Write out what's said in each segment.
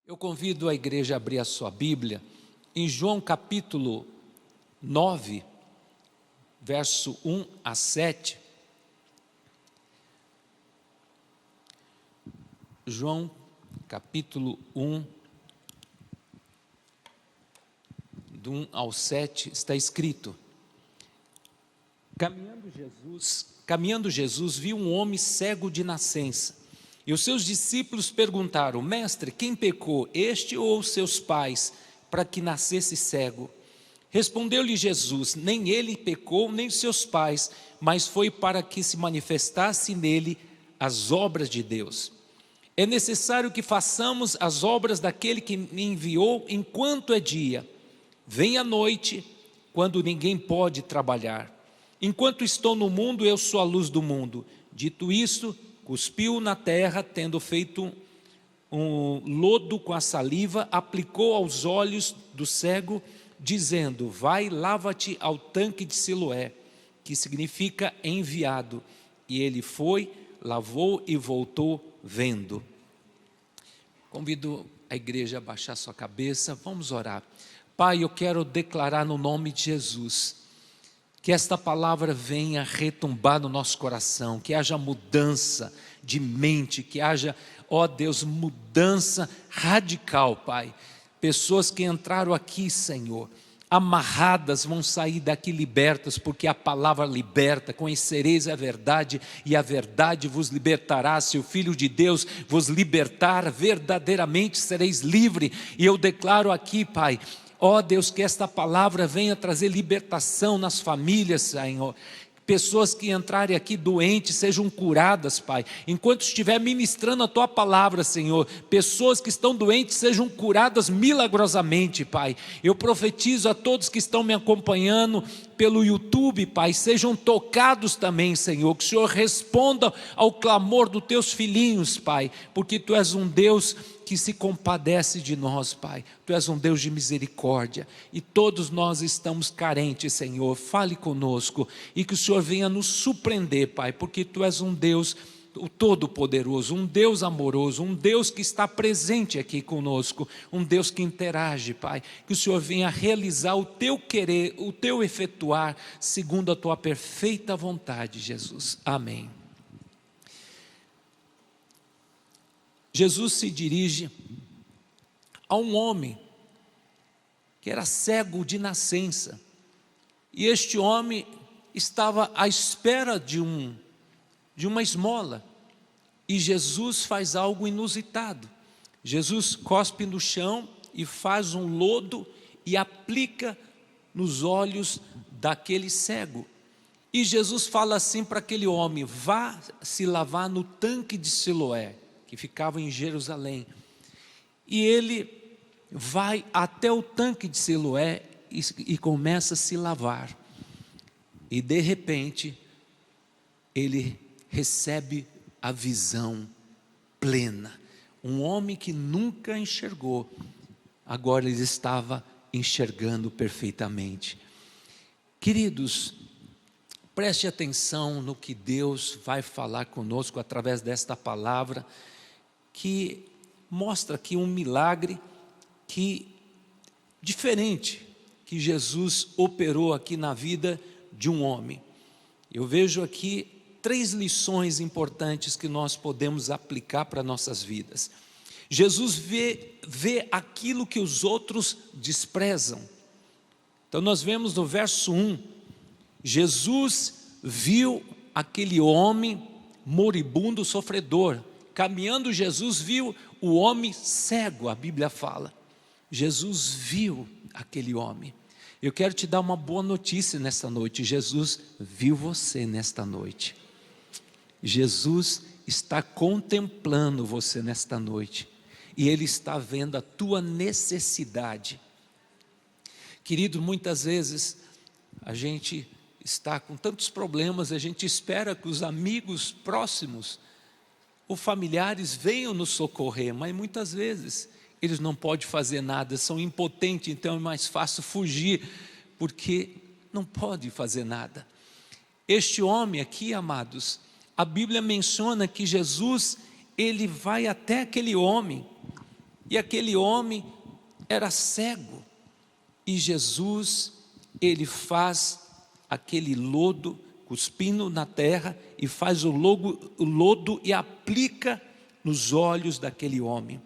Eu convido a igreja a abrir a sua Bíblia em João capítulo 9, verso 1 a 7. João capítulo 1, do 1 ao 7, está escrito: Caminhando Jesus viu um homem cego de nascença. E os seus discípulos perguntaram: Mestre, quem pecou, este ou seus pais, para que nascesse cego? Respondeu-lhe Jesus: Nem ele pecou, nem seus pais, mas foi para que se manifestasse nele as obras de Deus. É necessário que façamos as obras daquele que me enviou enquanto é dia. Vem a noite, quando ninguém pode trabalhar. Enquanto estou no mundo, eu sou a luz do mundo. Dito isso, cuspiu na terra, tendo feito um lodo com a saliva, aplicou aos olhos do cego, dizendo: Vai, lava-te ao tanque de Siloé, que significa enviado. E ele foi, lavou e voltou vendo. Convido a igreja a baixar sua cabeça, vamos orar. Pai, eu quero declarar no nome de Jesus, que esta palavra venha retumbar no nosso coração, que haja mudança de mente, que haja, ó Deus, mudança radical, Pai. Pessoas que entraram aqui, Senhor, amarradas, vão sair daqui libertas, porque a palavra liberta. Conhecereis a verdade, e a verdade vos libertará. Se o Filho de Deus vos libertar, verdadeiramente sereis livres. E eu declaro aqui, Pai, ó Deus, que esta palavra venha trazer libertação nas famílias, Senhor. Pessoas que entrarem aqui doentes sejam curadas, Pai. Enquanto estiver ministrando a Tua palavra, Senhor, pessoas que estão doentes sejam curadas milagrosamente, Pai. Eu profetizo a todos que estão me acompanhando pelo YouTube, Pai, sejam tocados também, Senhor. Que o Senhor responda ao clamor dos Teus filhinhos, Pai, porque Tu és um Deus que se compadece de nós, Pai. Tu és um Deus de misericórdia, e todos nós estamos carentes, Senhor. Fale conosco, e que o Senhor venha nos surpreender, Pai, porque Tu és um Deus o Todo-Poderoso, um Deus amoroso, um Deus que está presente aqui conosco, um Deus que interage, Pai. Que o Senhor venha realizar o Teu querer, o Teu efetuar, segundo a Tua perfeita vontade, Jesus. Amém. Jesus se dirige a um homem que era cego de nascença, e este homem estava à espera de uma esmola, e Jesus faz algo inusitado. Jesus cospe no chão e faz um lodo e aplica nos olhos daquele cego, e Jesus fala assim para aquele homem: vá se lavar no tanque de Siloé, que ficava em Jerusalém. E ele vai até o tanque de Siloé e começa a se lavar, e de repente ele recebe a visão plena. Um homem que nunca enxergou, agora ele estava enxergando perfeitamente. Queridos, preste atenção no que Deus vai falar conosco através desta palavra, que mostra aqui um milagre diferente que Jesus operou aqui na vida de um homem. Eu vejo aqui 3 lições importantes que nós podemos aplicar para nossas vidas. Jesus vê aquilo que os outros desprezam. Então nós vemos no verso 1, Jesus viu aquele homem moribundo, sofredor. Caminhando, Jesus viu o homem cego, a Bíblia fala. Jesus viu aquele homem. Eu quero te dar uma boa notícia nesta noite. Jesus viu você nesta noite. Jesus está contemplando você nesta noite, e Ele está vendo a tua necessidade. Querido, muitas vezes a gente está com tantos problemas, a gente espera que os amigos próximos ou familiares venham nos socorrer, mas muitas vezes eles não podem fazer nada, são impotentes, então é mais fácil fugir, porque não pode fazer nada. Este homem aqui, amados, a Bíblia menciona que Jesus, ele vai até aquele homem, e aquele homem era cego. E Jesus, ele faz aquele lodo, cuspindo na terra, e faz o lodo e aplica nos olhos daquele homem.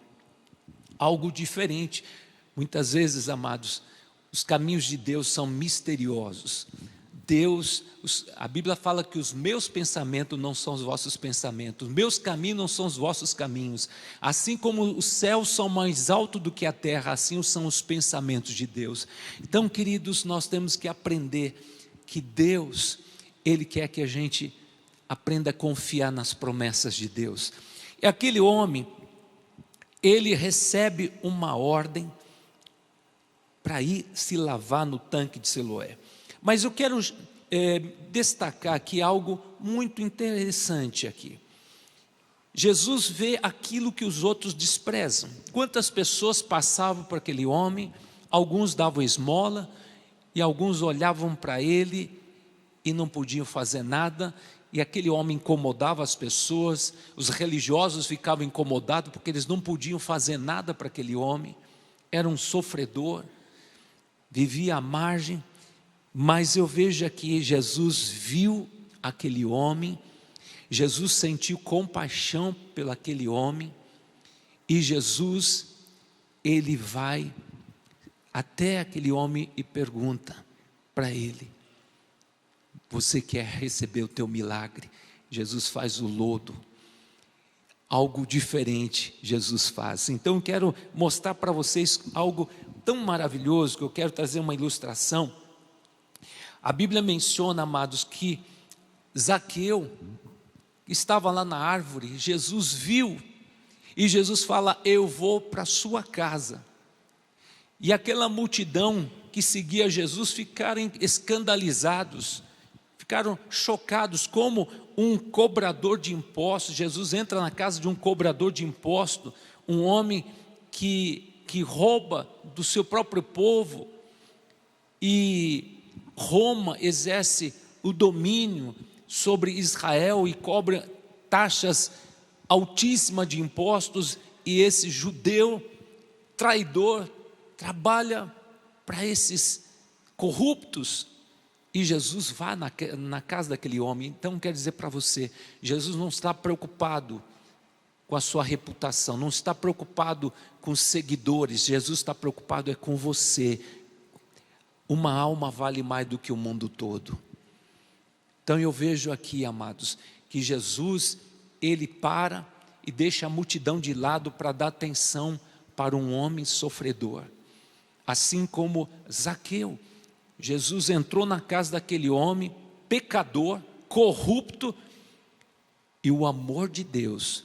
Algo diferente. Muitas vezes, amados, os caminhos de Deus são misteriosos. A Bíblia fala que os meus pensamentos não são os vossos pensamentos, os meus caminhos não são os vossos caminhos. Assim como os céus são mais altos do que a terra, assim são os pensamentos de Deus. Então, queridos, nós temos que aprender que Deus, Ele quer que a gente aprenda a confiar nas promessas de Deus. E aquele homem, ele recebe uma ordem para ir se lavar no tanque de Siloé. Mas eu quero destacar aqui algo muito interessante aqui. Jesus vê aquilo que os outros desprezam. Quantas pessoas passavam por aquele homem, alguns davam esmola, e alguns olhavam para ele e não podiam fazer nada, e aquele homem incomodava as pessoas, os religiosos ficavam incomodados, porque eles não podiam fazer nada para aquele homem, era um sofredor, vivia à margem. Mas eu vejo aqui, Jesus viu aquele homem, Jesus sentiu compaixão pelo aquele homem, e Jesus, ele vai até aquele homem e pergunta para ele: você quer receber o teu milagre? Jesus faz o lodo, algo diferente Jesus faz. Então eu quero mostrar para vocês algo tão maravilhoso, que eu quero trazer uma ilustração. A Bíblia menciona, amados, que Zaqueu estava lá na árvore, Jesus viu, e Jesus fala: eu vou para a sua casa. E aquela multidão que seguia Jesus ficaram escandalizados, ficaram chocados, como um cobrador de impostos. Jesus entra na casa de um cobrador de impostos, um homem que rouba do seu próprio povo, e Roma exerce o domínio sobre Israel e cobra taxas altíssimas de impostos, e esse judeu traidor trabalha para esses corruptos, e Jesus vai na casa daquele homem. Então quero dizer para você, Jesus não está preocupado com a sua reputação, não está preocupado com os seguidores, Jesus está preocupado com você. Uma alma vale mais do que o mundo todo. Então eu vejo aqui, amados, que Jesus, ele para e deixa a multidão de lado para dar atenção para um homem sofredor. Assim como Zaqueu, Jesus entrou na casa daquele homem, pecador, corrupto, e o amor de Deus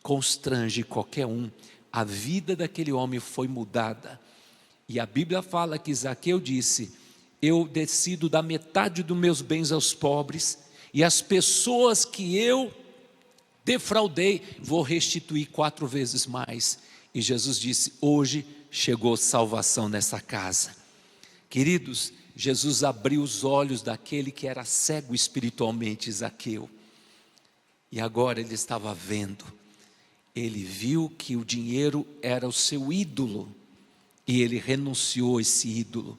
constrange qualquer um. A vida daquele homem foi mudada. E a Bíblia fala que Zaqueu disse: eu decido dar metade dos meus bens aos pobres, e as pessoas que eu defraudei, vou restituir 4 vezes mais. E Jesus disse: hoje chegou salvação nessa casa. Queridos, Jesus abriu os olhos daquele que era cego espiritualmente, Zaqueu, e agora ele estava vendo. Ele viu que o dinheiro era o seu ídolo, e ele renunciou a esse ídolo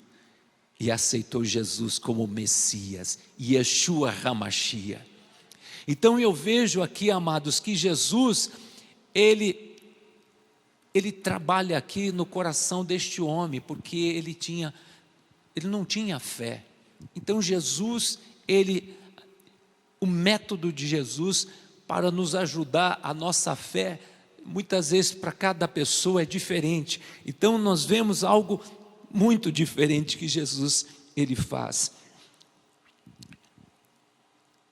e aceitou Jesus como Messias, Yeshua HaMashiach. Então eu vejo aqui, amados, que Jesus, ele trabalha aqui no coração deste homem, porque ele não tinha fé. Então Jesus, o método de Jesus para nos ajudar, a nossa fé, muitas vezes para cada pessoa é diferente. Então nós vemos algo muito diferente que Jesus ele faz.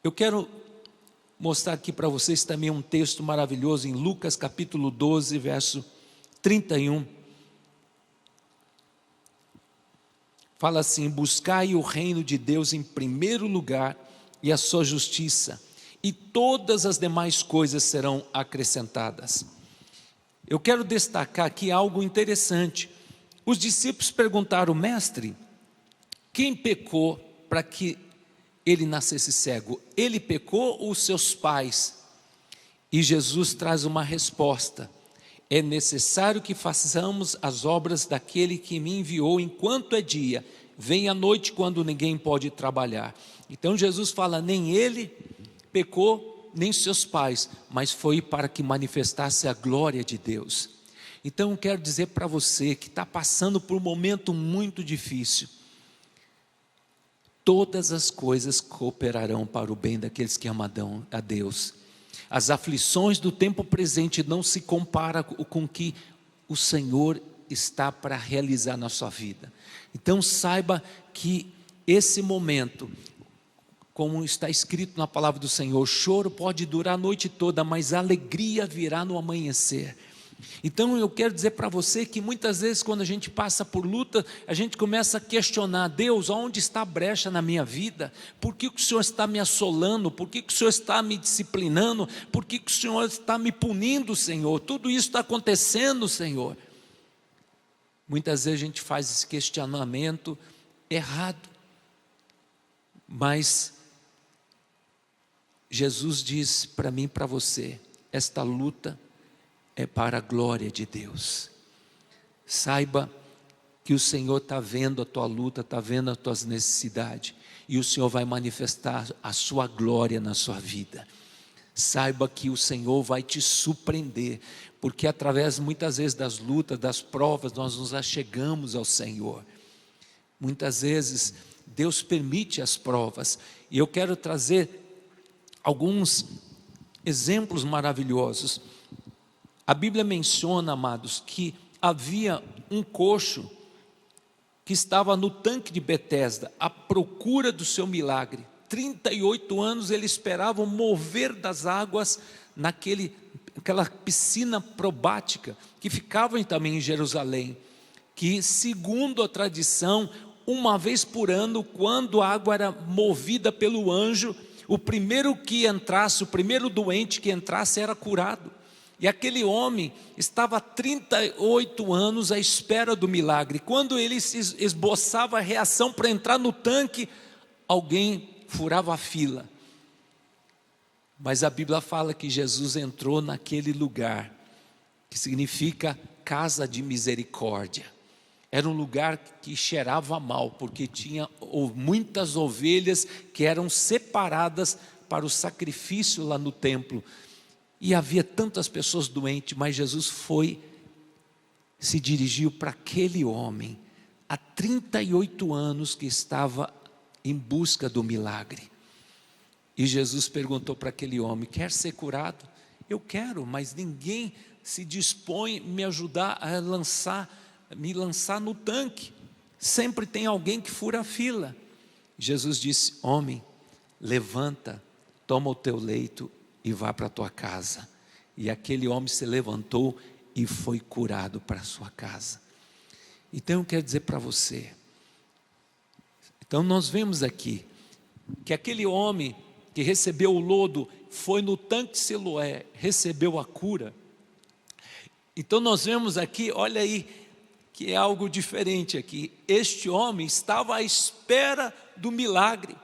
Eu quero mostrar aqui para vocês também um texto maravilhoso em Lucas capítulo 12, verso 31. Fala assim: buscai o reino de Deus em primeiro lugar e a sua justiça, e todas as demais coisas serão acrescentadas. Eu quero destacar aqui algo interessante. Os discípulos perguntaram: mestre, quem pecou para que ele nascesse cego? Ele pecou ou seus pais? E Jesus traz uma resposta: É necessário que façamos as obras daquele que me enviou enquanto é dia. Vem a noite quando ninguém pode trabalhar. Então Jesus fala, nem ele pecou, nem seus pais, mas foi para que manifestasse a glória de Deus. Então eu quero dizer para você que está passando por um momento muito difícil, todas as coisas cooperarão para o bem daqueles que amam a Deus. As aflições do tempo presente não se comparam com o que o Senhor está para realizar na sua vida. Então saiba que esse momento, como está escrito na palavra do Senhor, o choro pode durar a noite toda, mas a alegria virá no amanhecer. Então eu quero dizer para você que muitas vezes quando a gente passa por luta, a gente começa a questionar, Deus, onde está a brecha na minha vida? Por que o Senhor está me assolando? Por que o Senhor está me disciplinando? Por que o Senhor está me punindo, Senhor? Tudo isso está acontecendo, Senhor. Muitas vezes a gente faz esse questionamento errado, mas Jesus diz para mim e para você, esta luta é para a glória de Deus. Saiba que o Senhor está vendo a tua luta, está vendo as tuas necessidades, e o Senhor vai manifestar a sua glória na sua vida. Saiba que o Senhor vai te surpreender, porque através muitas vezes das lutas, das provas, nós nos achegamos ao Senhor. Muitas vezes Deus permite as provas, e eu quero trazer alguns exemplos maravilhosos. A Bíblia menciona, amados, que havia um coxo que estava no tanque de Betesda, à procura do seu milagre. 38 anos ele esperava o mover das águas naquela piscina probática, que ficava também em Jerusalém, que segundo a tradição, uma vez por ano, quando a água era movida pelo anjo, o primeiro que entrasse, o primeiro doente que entrasse era curado. E aquele homem estava há 38 anos à espera do milagre. Quando ele se esboçava a reação para entrar no tanque, alguém furava a fila. Mas a Bíblia fala que Jesus entrou naquele lugar, que significa casa de misericórdia. Era um lugar que cheirava mal, porque tinha muitas ovelhas que eram separadas para o sacrifício lá no templo. E havia tantas pessoas doentes, mas Jesus se dirigiu para aquele homem, há 38 anos que estava em busca do milagre. E Jesus perguntou para aquele homem, quer ser curado? Eu quero, mas ninguém se dispõe a me ajudar a me lançar no tanque. Sempre tem alguém que fura a fila. Jesus disse, homem, levanta, toma o teu leito e vá para a tua casa. E aquele homem se levantou e foi curado para a sua casa. Então eu quero dizer para você, então nós vemos aqui, que aquele homem que recebeu o lodo, foi no tanque de Siloé, recebeu a cura. Então nós vemos aqui, olha aí, que é algo diferente aqui, este homem estava à espera do milagre,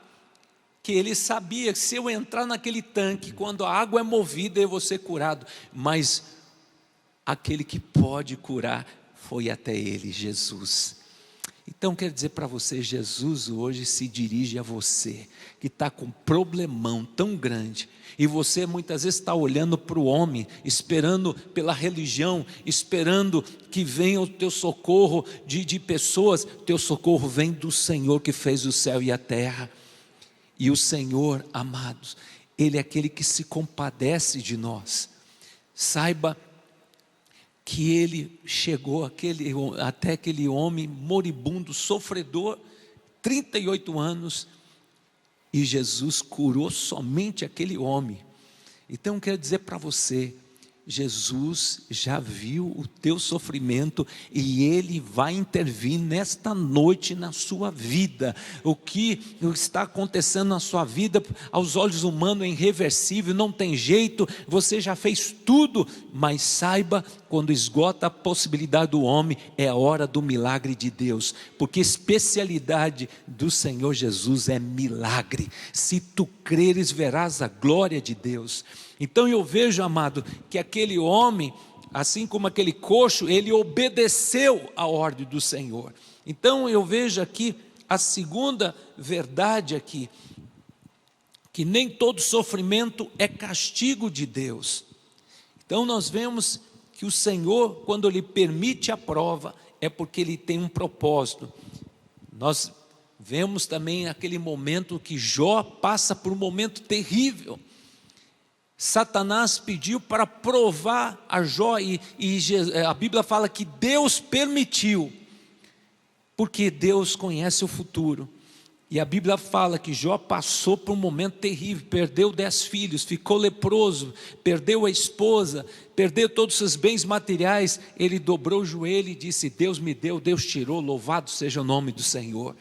que ele sabia que se eu entrar naquele tanque, quando a água é movida, eu vou ser curado, mas aquele que pode curar, foi até ele, Jesus. Então quero dizer para você, Jesus hoje se dirige a você, que está com um problemão tão grande, e você muitas vezes está olhando para o homem, esperando pela religião, esperando que venha o teu socorro de pessoas, teu socorro vem do Senhor que fez o céu e a terra. E o Senhor, amados, Ele é aquele que se compadece de nós. Saiba que Ele chegou até aquele homem moribundo, sofredor, 38 anos, e Jesus curou somente aquele homem. Então eu quero dizer para você, Jesus já viu o teu sofrimento e Ele vai intervir nesta noite na sua vida. O que está acontecendo na sua vida, aos olhos humanos é irreversível, não tem jeito, você já fez tudo, mas saiba, quando esgota a possibilidade do homem, é a hora do milagre de Deus, porque a especialidade do Senhor Jesus é milagre. Se tu creres, verás a glória de Deus. Então eu vejo, amado, que aquele homem, assim como aquele coxo, ele obedeceu a ordem do Senhor. Então eu vejo aqui a segunda verdade aqui, que nem todo sofrimento é castigo de Deus. Então nós vemos que o Senhor, quando Ele permite a prova, é porque Ele tem um propósito. Nós vemos também aquele momento que Jó passa por um momento terrível. Satanás pediu para provar a Jó, e a Bíblia fala que Deus permitiu, porque Deus conhece o futuro. E a Bíblia fala que Jó passou por um momento terrível, perdeu 10 filhos, ficou leproso, perdeu a esposa, perdeu todos os seus bens materiais. Ele dobrou o joelho e disse: Deus me deu, Deus tirou, louvado seja o nome do Senhor.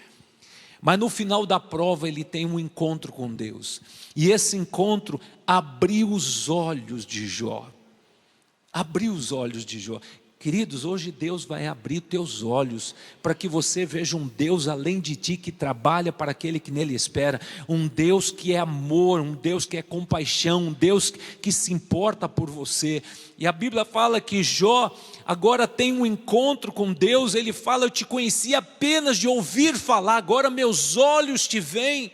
Mas no final da prova ele tem um encontro com Deus, e esse encontro abriu os olhos de Jó. Abriu os olhos de Jó. Queridos, hoje Deus vai abrir teus olhos, para que você veja um Deus além de ti, que trabalha para aquele que nele espera, um Deus que é amor, um Deus que é compaixão, um Deus que se importa por você. E a Bíblia fala que Jó agora tem um encontro com Deus. Ele fala: eu te conheci apenas de ouvir falar, agora meus olhos te veem,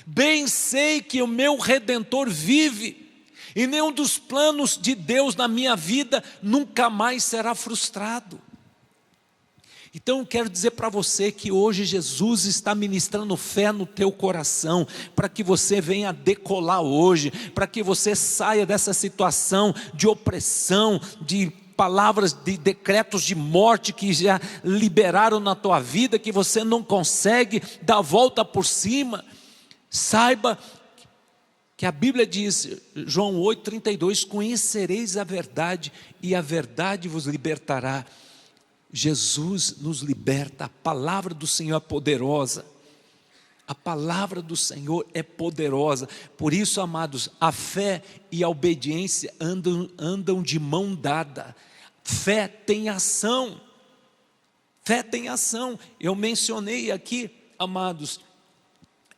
bem sei que o meu Redentor vive, e nenhum dos planos de Deus na minha vida nunca mais será frustrado. Então eu quero dizer para você que hoje Jesus está ministrando fé no teu coração, para que você venha decolar hoje, para que você saia dessa situação de opressão, de palavras, de decretos de morte que já liberaram na tua vida, que você não consegue dar a volta por cima. Saiba que a Bíblia diz, João 8,32, conhecereis a verdade e a verdade vos libertará. Jesus nos liberta, a palavra do Senhor é poderosa. A palavra do Senhor é poderosa. Por isso, amados, a fé e a obediência andam de mão dada. Fé tem ação. Fé tem ação. Eu mencionei aqui, amados,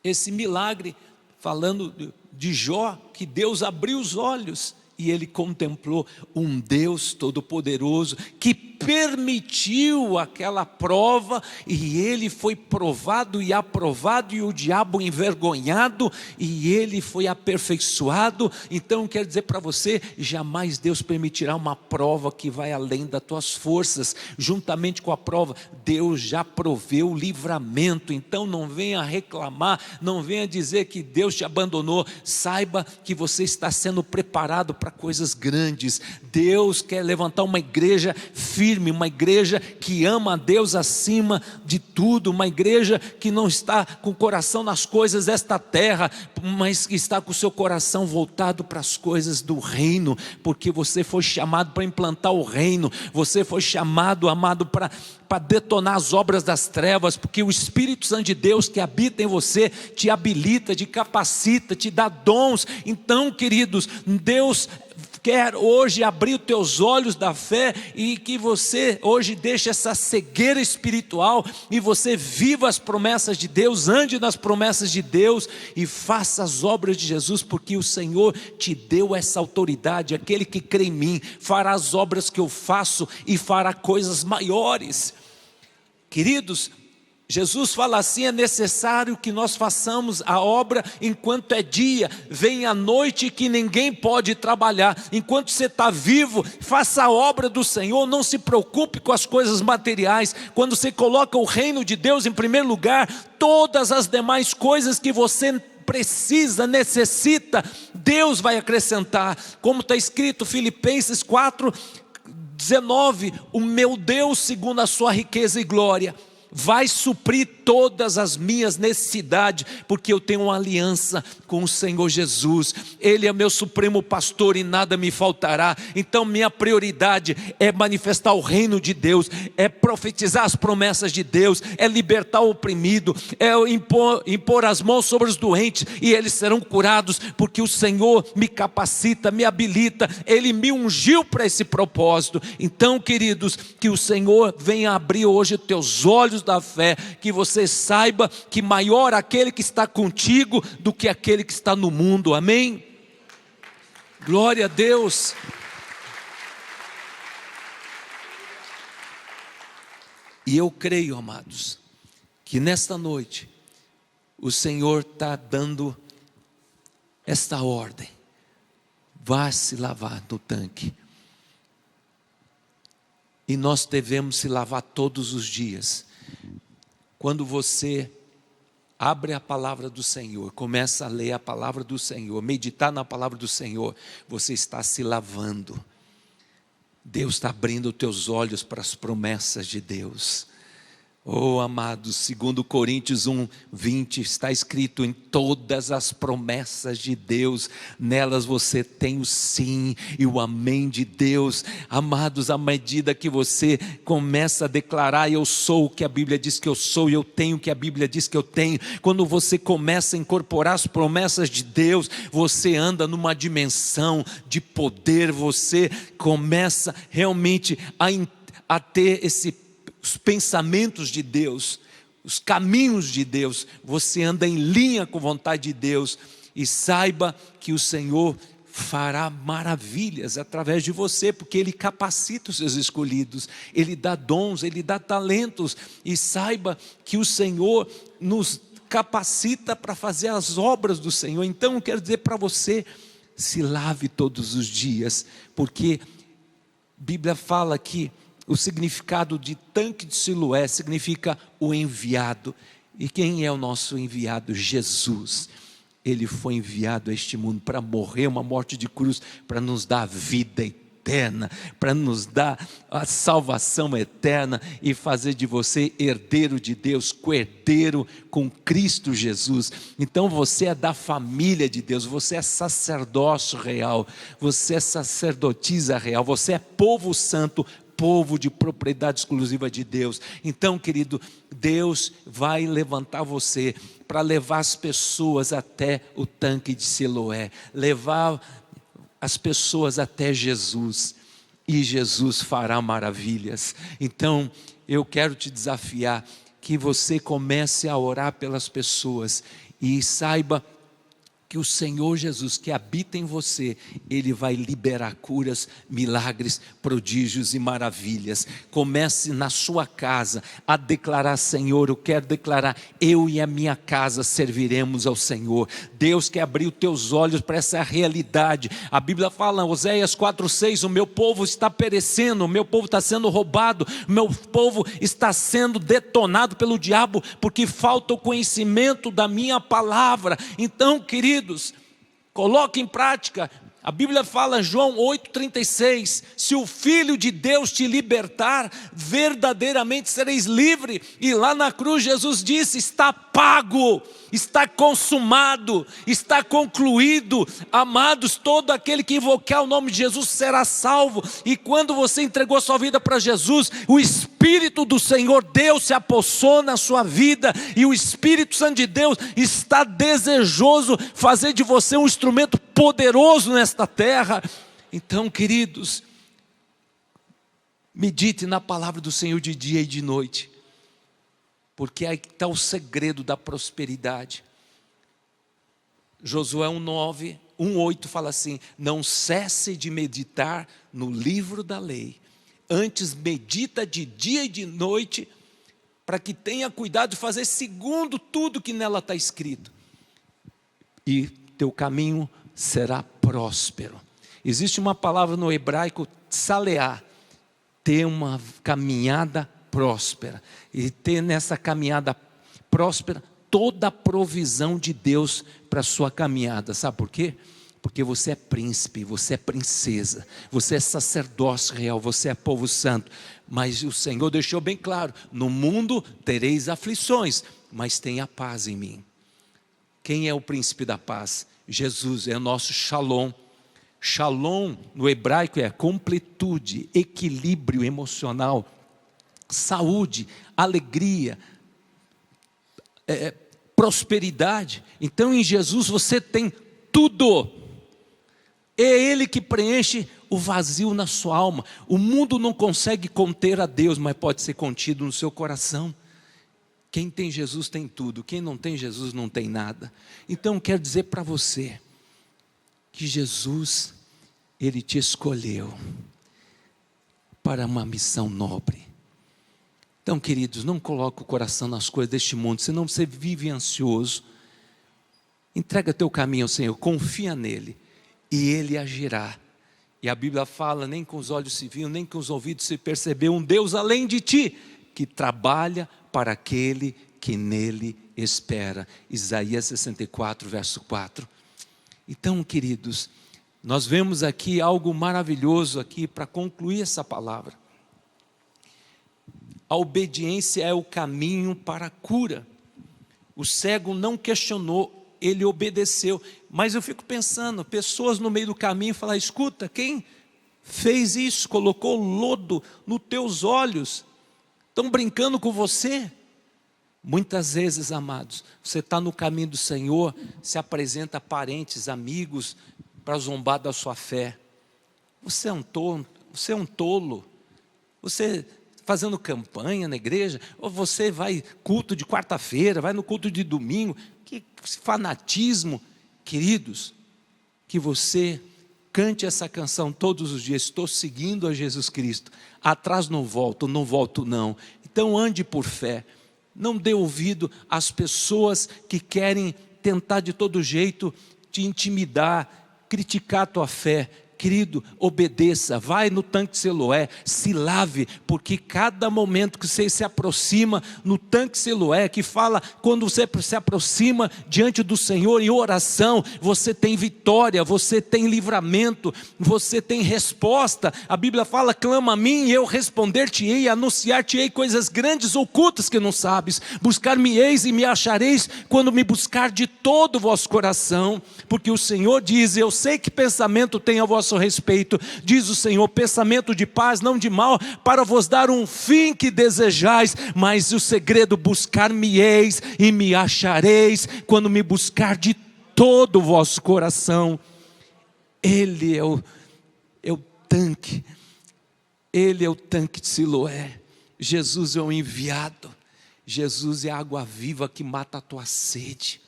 esse milagre, falando de Jó, que Deus abriu os olhos e ele contemplou um Deus todo-poderoso que permitiu aquela prova, e ele foi provado e aprovado, e o diabo envergonhado, e ele foi aperfeiçoado. Então quero dizer para você, jamais Deus permitirá uma prova que vai além das tuas forças. Juntamente com a prova, Deus já proveu o livramento. Então não venha reclamar, não venha dizer que Deus te abandonou. Saiba que você está sendo preparado para coisas grandes. Deus quer levantar uma igreja firme, uma igreja que ama a Deus acima de tudo, uma igreja que não está com o coração nas coisas desta terra, mas que está com o seu coração voltado para as coisas do reino, porque você foi chamado para implantar o reino, você foi chamado, amado, para detonar as obras das trevas, porque o Espírito Santo de Deus que habita em você te habilita, te capacita, te dá dons. Então, queridos, Deus quer hoje abrir os teus olhos da fé, e que você hoje deixe essa cegueira espiritual, e você viva as promessas de Deus, ande nas promessas de Deus, e faça as obras de Jesus, porque o Senhor te deu essa autoridade. Aquele que crê em mim fará as obras que eu faço, e fará coisas maiores. Queridos, Jesus fala assim: é necessário que nós façamos a obra enquanto é dia, vem a noite que ninguém pode trabalhar. Enquanto você está vivo, faça a obra do Senhor, não se preocupe com as coisas materiais. Quando você coloca o reino de Deus em primeiro lugar, todas as demais coisas que você precisa, necessita, Deus vai acrescentar. Como está escrito, Filipenses 4,19, o meu Deus, segundo a sua riqueza e glória, vai suprir todas as minhas necessidades, porque eu tenho uma aliança com o Senhor Jesus. Ele é meu supremo pastor e nada me faltará. Então minha prioridade é manifestar o reino de Deus, é profetizar as promessas de Deus, é libertar o oprimido, é impor as mãos sobre os doentes e eles serão curados, porque o Senhor me capacita, me habilita, Ele me ungiu para esse propósito. Então, queridos, que o Senhor venha abrir hoje os teus olhos da fé, que você saiba que maior aquele que está contigo do que aquele que está no mundo. Amém? Glória a Deus. E eu creio, amados, que nesta noite o Senhor está dando esta ordem: vá se lavar no tanque. E nós devemos se lavar todos os dias. Quando você abre a palavra do Senhor, começa a ler a palavra do Senhor, meditar na palavra do Senhor, você está se lavando. Deus está abrindo os teus olhos para as promessas de Deus. Oh, amados, segundo Coríntios 1:20, está escrito: em todas as promessas de Deus, nelas você tem o sim e o amém de Deus. Amados, à medida que você começa a declarar: eu sou o que a Bíblia diz que eu sou, e eu tenho o que a Bíblia diz que eu tenho. Quando você começa a incorporar as promessas de Deus, você anda numa dimensão de poder, você começa realmente a ter os pensamentos de Deus, os caminhos de Deus. Você anda em linha com a vontade de Deus, e saiba que o Senhor fará maravilhas através de você, porque Ele capacita os seus escolhidos, Ele dá dons, Ele dá talentos, e saiba que o Senhor nos capacita para fazer as obras do Senhor. Então eu quero dizer para você: se lave todos os dias, porque a Bíblia fala que o significado de tanque de Siloé significa o enviado. E quem é o nosso enviado? Jesus. Ele foi enviado a este mundo para morrer uma morte de cruz, para nos dar a vida eterna, para nos dar a salvação eterna e fazer de você herdeiro de Deus, coerdeiro com Cristo Jesus. Então você é da família de Deus, você é sacerdócio real, você é sacerdotisa real, você é povo santo, povo de propriedade exclusiva de Deus. Então, querido, Deus vai levantar você para levar as pessoas até o tanque de Siloé, levar as pessoas até Jesus, e Jesus fará maravilhas. Então, eu quero te desafiar que você comece a orar pelas pessoas, e saiba que o Senhor Jesus, que habita em você, Ele vai liberar curas, milagres, prodígios e maravilhas. Comece na sua casa a declarar: Senhor, eu quero declarar, eu e a minha casa serviremos ao Senhor. Deus quer abrir os teus olhos para essa realidade. A Bíblia fala, Oséias 4:6, o meu povo está perecendo, o meu povo está sendo roubado, o meu povo está sendo detonado pelo diabo, porque falta o conhecimento da minha palavra. Então, querido, coloque em prática. A Bíblia fala, João 8,36, se o Filho de Deus te libertar, verdadeiramente sereis livre. E lá na cruz Jesus disse: está pago, está consumado, está concluído. Amados, todo aquele que invocar o nome de Jesus será salvo. E quando você entregou sua vida para Jesus, o Espírito do Senhor Deus se apossou na sua vida, e o Espírito Santo de Deus está desejoso fazer de você um instrumento poderoso nesta terra. Então, queridos, medite na palavra do Senhor de dia e de noite, porque aí está o segredo da prosperidade. Josué 1:8 fala assim: não cesse de meditar no livro da lei, antes medita de dia e de noite, para que tenha cuidado de fazer segundo tudo que nela está escrito, e teu caminho será próspero. Existe uma palavra no hebraico, tsaleá, ter uma caminhada próspera, e ter nessa caminhada próspera toda a provisão de Deus para a sua caminhada. Sabe por quê? Porque você é príncipe, você é princesa, você é sacerdócio real, você é povo santo. Mas o Senhor deixou bem claro: no mundo tereis aflições, mas tenha paz em mim. Quem é o príncipe da paz? Jesus é o nosso shalom. Shalom no hebraico é completude, equilíbrio emocional, saúde, alegria, prosperidade. Então em Jesus você tem tudo. É Ele que preenche o vazio na sua alma. O mundo não consegue conter a Deus, mas pode ser contido no seu coração. Quem tem Jesus tem tudo, quem não tem Jesus não tem nada. Então quero dizer para você que Jesus, Ele te escolheu para uma missão nobre. Então, queridos, não coloque o coração nas coisas deste mundo, senão você vive ansioso. Entrega teu caminho ao Senhor, confia nele, e Ele agirá. E a Bíblia fala, nem com os olhos se viu, nem com os ouvidos se percebeu, um Deus além de ti, que trabalha para aquele que nele espera. Isaías 64, verso 4. Então, queridos, nós vemos aqui algo maravilhoso aqui para concluir essa palavra. A obediência é o caminho para a cura. O cego não questionou, ele obedeceu. Mas eu fico pensando, pessoas no meio do caminho falam, escuta, quem fez isso, colocou lodo nos teus olhos, estão brincando com você? Muitas vezes, amados, você está no caminho do Senhor, se apresenta a parentes, amigos, para zombar da sua fé. Você é um tolo, você fazendo campanha na igreja, ou você vai culto de quarta-feira, vai no culto de domingo, que fanatismo. Queridos, que você cante essa canção todos os dias, estou seguindo a Jesus Cristo, atrás não volto não. Então ande por fé, não dê ouvido às pessoas que querem tentar de todo jeito te intimidar, criticar a tua fé. Querido, obedeça, vai no tanque Siloé, se lave, porque cada momento que você se aproxima no tanque Siloé, que fala, quando você se aproxima diante do Senhor em oração, você tem vitória, você tem livramento, você tem resposta. A Bíblia fala, clama a mim e eu responder-te-ei, anunciar-te-ei coisas grandes ocultas que não sabes, buscar-me-eis e me achareis, quando me buscar de todo o vosso coração, porque o Senhor diz, eu sei que pensamento tem a vosso respeito, diz o Senhor, pensamento de paz, não de mal, para vos dar um fim que desejais. Mas o segredo, buscar-me-eis e me achareis, quando me buscar de todo o vosso coração. Ele é o tanque, Ele é o tanque de Siloé. Jesus é o enviado, Jesus é a água viva que mata a tua sede.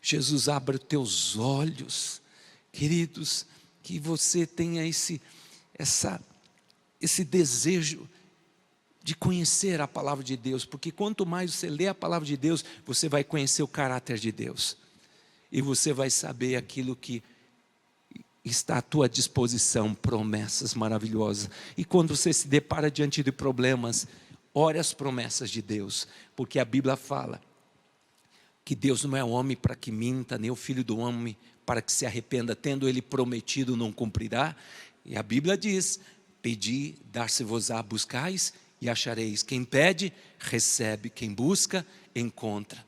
Jesus abre os teus olhos, queridos, que você tenha esse desejo de conhecer a palavra de Deus, porque quanto mais você lê a palavra de Deus, você vai conhecer o caráter de Deus, e você vai saber aquilo que está à tua disposição, promessas maravilhosas. E quando você se depara diante de problemas, ore as promessas de Deus, porque a Bíblia fala que Deus não é homem para que minta, nem o filho do homem para que se arrependa, tendo ele prometido não cumprirá. E a Bíblia diz, pedi, dar-se-vos-á, buscais e achareis. Quem pede, recebe, quem busca, encontra.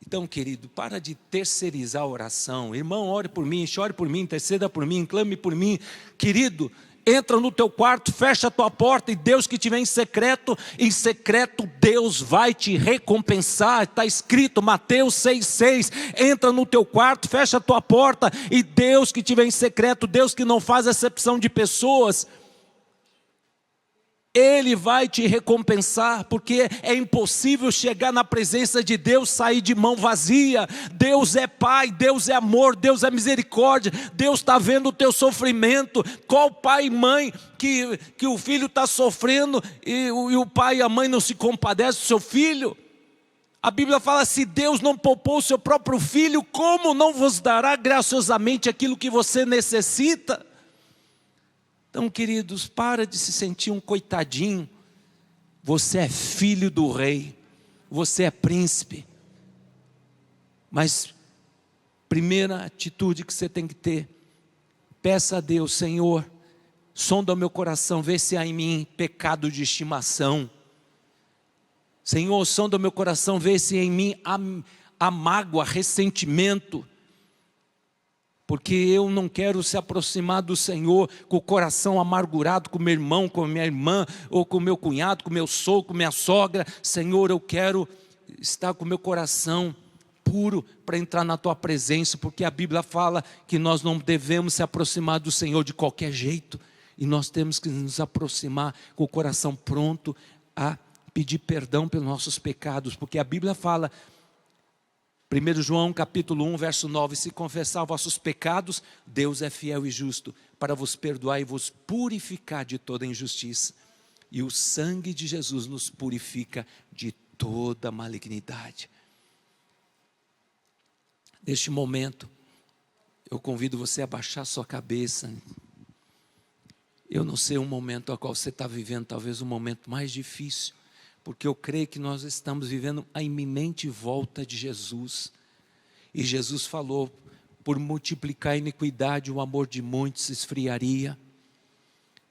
Então, querido, para de terceirizar a oração. Irmão, ore por mim, chore por mim, interceda por mim, clame por mim. Querido, entra no teu quarto, fecha a tua porta, e Deus que estiver em secreto Deus vai te recompensar. Está escrito, Mateus 6,6, entra no teu quarto, fecha a tua porta, e Deus que estiver em secreto, Deus que não faz acepção de pessoas, Ele vai te recompensar, porque é impossível chegar na presença de Deus, sair de mão vazia. Deus é Pai, Deus é amor, Deus é misericórdia, Deus está vendo o teu sofrimento. Qual pai e mãe que o filho está sofrendo e o pai e a mãe não se compadecem do seu filho? A Bíblia fala, se Deus não poupou o seu próprio filho, como não vos dará graciosamente aquilo que você necessita? Então, queridos, para de se sentir um coitadinho. Você é filho do rei, você é príncipe. Mas, primeira atitude que você tem que ter, peça a Deus, Senhor, sonda o meu coração, vê se há em mim pecado de estimação. Senhor, sonda o meu coração, vê se em mim há mágoa, ressentimento. Porque eu não quero se aproximar do Senhor com o coração amargurado, com meu irmão, com minha irmã, ou com meu cunhado, com meu sogro, com minha sogra. Senhor, eu quero estar com o meu coração puro para entrar na tua presença, porque a Bíblia fala que nós não devemos se aproximar do Senhor de qualquer jeito, e nós temos que nos aproximar com o coração pronto a pedir perdão pelos nossos pecados, porque a Bíblia fala, 1 João capítulo 1, verso 9, se confessar vossos pecados, Deus é fiel e justo para vos perdoar e vos purificar de toda injustiça. E o sangue de Jesus nos purifica de toda malignidade. Neste momento, eu convido você a baixar sua cabeça. Eu não sei o momento a qual você está vivendo, talvez o momento mais difícil, porque eu creio que nós estamos vivendo a iminente volta de Jesus. E Jesus falou, por multiplicar a iniquidade, o amor de muitos se esfriaria.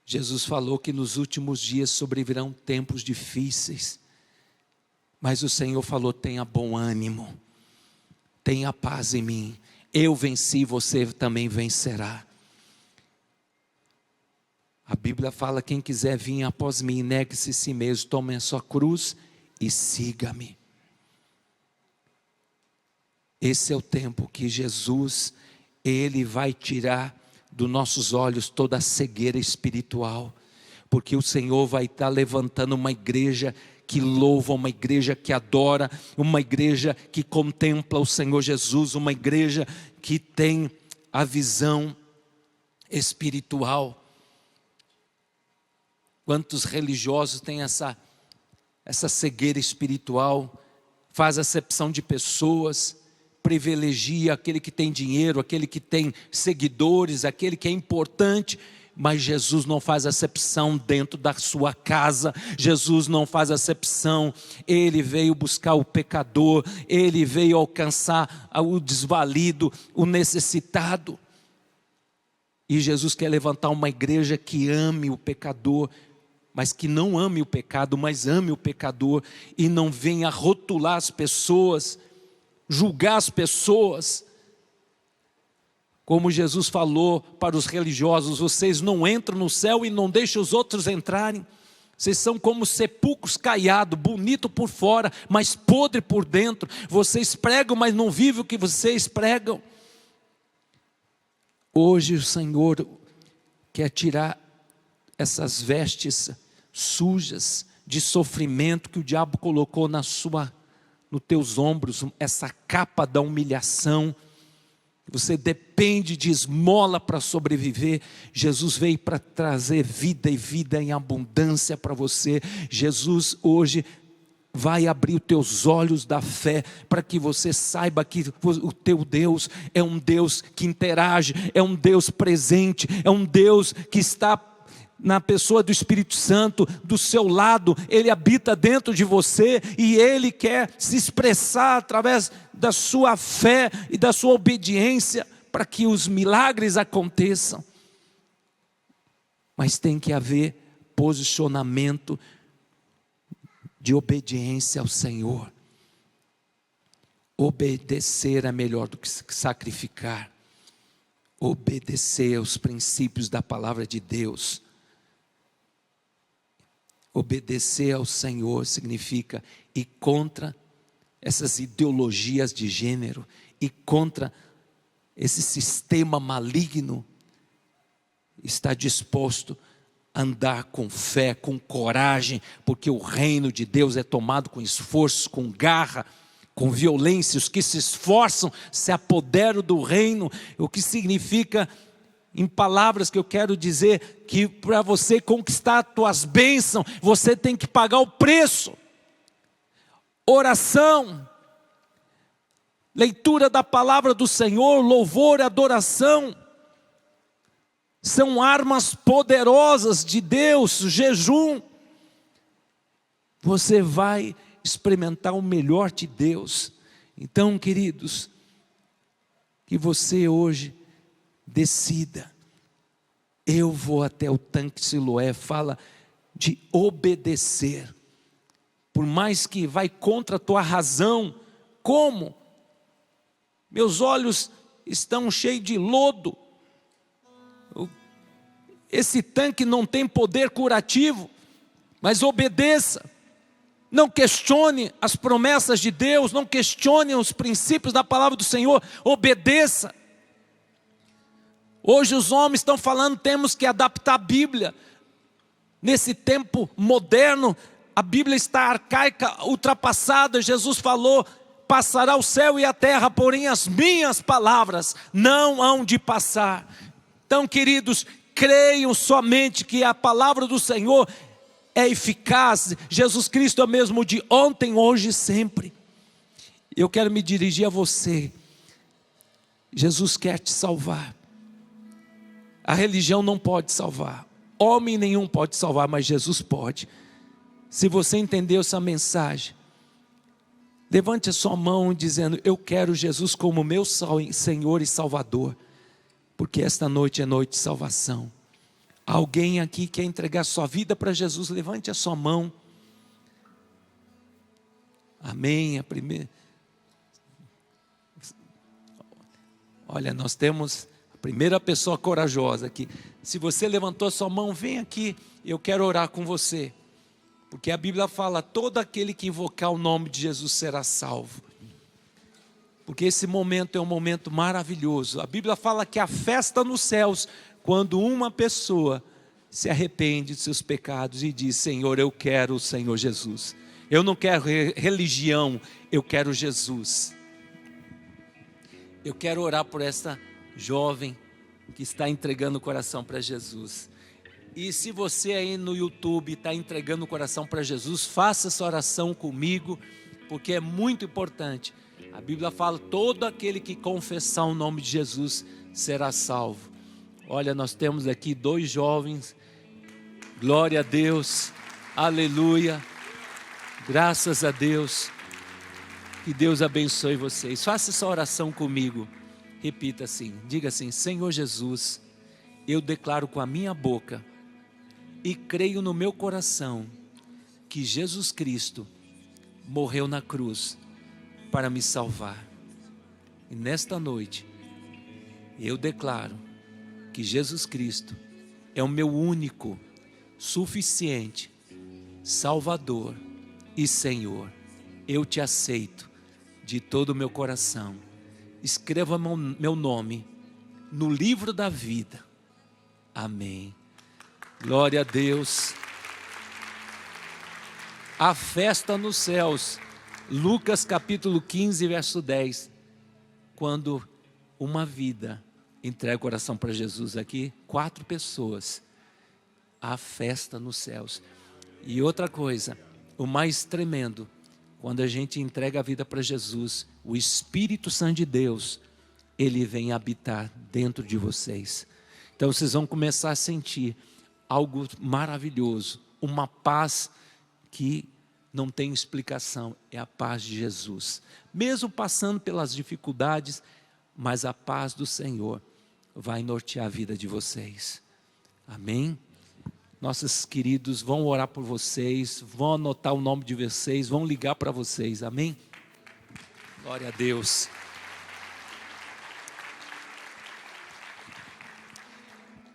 Jesus falou que nos últimos dias sobrevirão tempos difíceis. Mas o Senhor falou, tenha bom ânimo, tenha paz em mim. Eu venci, você também vencerá. A Bíblia fala, quem quiser vir após mim, negue-se a si mesmo, tome a sua cruz e siga-me. Esse é o tempo que Jesus, Ele vai tirar dos nossos olhos toda a cegueira espiritual, porque o Senhor vai estar levantando uma igreja que louva, uma igreja que adora, uma igreja que contempla o Senhor Jesus, uma igreja que tem a visão espiritual. Quantos religiosos têm essa cegueira espiritual, faz acepção de pessoas, privilegia aquele que tem dinheiro, aquele que tem seguidores, aquele que é importante, mas Jesus não faz acepção dentro da sua casa. Jesus não faz acepção. Ele veio buscar o pecador, Ele veio alcançar o desvalido, o necessitado. E Jesus quer levantar uma igreja que ame o pecador, mas que não ame o pecado, mas ame o pecador, e não venha rotular as pessoas, julgar as pessoas. Como Jesus falou para os religiosos, vocês não entram no céu e não deixam os outros entrarem. Vocês são como sepulcros caiados, bonito por fora, mas podre por dentro. Vocês pregam, mas não vivem o que vocês pregam. Hoje o Senhor quer tirar essas vestes sujas de sofrimento que o diabo colocou nos teus ombros, essa capa da humilhação. Você depende de esmola para sobreviver. Jesus veio para trazer vida e vida em abundância para você. Jesus hoje vai abrir os teus olhos da fé, para que você saiba que o teu Deus é um Deus que interage, é um Deus presente, é um Deus que está na pessoa do Espírito Santo, do seu lado. Ele habita dentro de você, e Ele quer se expressar através da sua fé e da sua obediência, para que os milagres aconteçam. Mas tem que haver posicionamento de obediência ao Senhor. Obedecer é melhor do que sacrificar. Obedecer aos princípios da palavra de Deus. Obedecer ao Senhor significa ir contra essas ideologias de gênero, ir contra esse sistema maligno. Está disposto a andar com fé, com coragem, porque o reino de Deus é tomado com esforço, com garra, com violência. Os que se esforçam se apoderam do reino, o que significa, em palavras que eu quero dizer, que para você conquistar as tuas bênçãos, você tem que pagar o preço. Oração, leitura da palavra do Senhor, louvor, adoração, são armas poderosas de Deus. Jejum, você vai experimentar o melhor de Deus. Então, queridos, que você hoje decida, eu vou até o tanque Siloé. Fala de obedecer, por mais que vai contra a tua razão. Como? Meus olhos estão cheios de lodo, esse tanque não tem poder curativo, mas obedeça. Não questione as promessas de Deus, não questione os princípios da palavra do Senhor, obedeça. Hoje os homens estão falando, temos que adaptar a Bíblia. Nesse tempo moderno, a Bíblia está arcaica, ultrapassada. Jesus falou, passará o céu e a terra, porém as minhas palavras não hão de passar. Então, queridos, creiam somente que a palavra do Senhor é eficaz. Jesus Cristo é o mesmo de ontem, hoje e sempre. Eu quero me dirigir a você. Jesus quer te salvar. A religião não pode salvar, homem nenhum pode salvar, mas Jesus pode. Se você entendeu essa mensagem, levante a sua mão dizendo: eu quero Jesus como meu Senhor e Salvador, porque esta noite é noite de salvação. Alguém aqui quer entregar sua vida para Jesus? Levante a sua mão. Amém. A primeira. Olha, nós temos a primeira pessoa corajosa aqui. Se você levantou a sua mão, vem aqui, eu quero orar com você. Porque a Bíblia fala: todo aquele que invocar o nome de Jesus será salvo. Porque esse momento é um momento maravilhoso. A Bíblia fala que a festa nos céus, quando uma pessoa se arrepende de seus pecados e diz: Senhor, eu quero o Senhor Jesus. Eu não quero religião, eu quero Jesus. Eu quero orar por essa jovem que está entregando o coração para Jesus. E se você aí no YouTube está entregando o coração para Jesus, faça essa oração comigo, porque é muito importante. A Bíblia fala: todo aquele que confessar o nome de Jesus será salvo. Olha, nós temos aqui 2 jovens, glória a Deus, aleluia, graças a Deus. Que Deus abençoe vocês. Faça essa oração comigo. Repita assim, diga assim: Senhor Jesus, eu declaro com a minha boca e creio no meu coração que Jesus Cristo morreu na cruz para me salvar. E nesta noite eu declaro que Jesus Cristo é o meu único, suficiente Salvador e Senhor. Eu te aceito de todo o meu coração. Escreva meu nome no livro da vida. Amém. Glória a Deus. A festa nos céus. Lucas capítulo 15, verso 10. Quando uma vida entrega o coração para Jesus aqui, 4 pessoas. A festa nos céus. E outra coisa, o mais tremendo, quando a gente entrega a vida para Jesus, o Espírito Santo de Deus, ele vem habitar dentro de vocês. Então vocês vão começar a sentir algo maravilhoso, uma paz que não tem explicação, é a paz de Jesus. Mesmo passando pelas dificuldades, mas a paz do Senhor vai nortear a vida de vocês. Amém? Nossos queridos vão orar por vocês, vão anotar o nome de vocês, vão ligar para vocês, amém? Glória a Deus.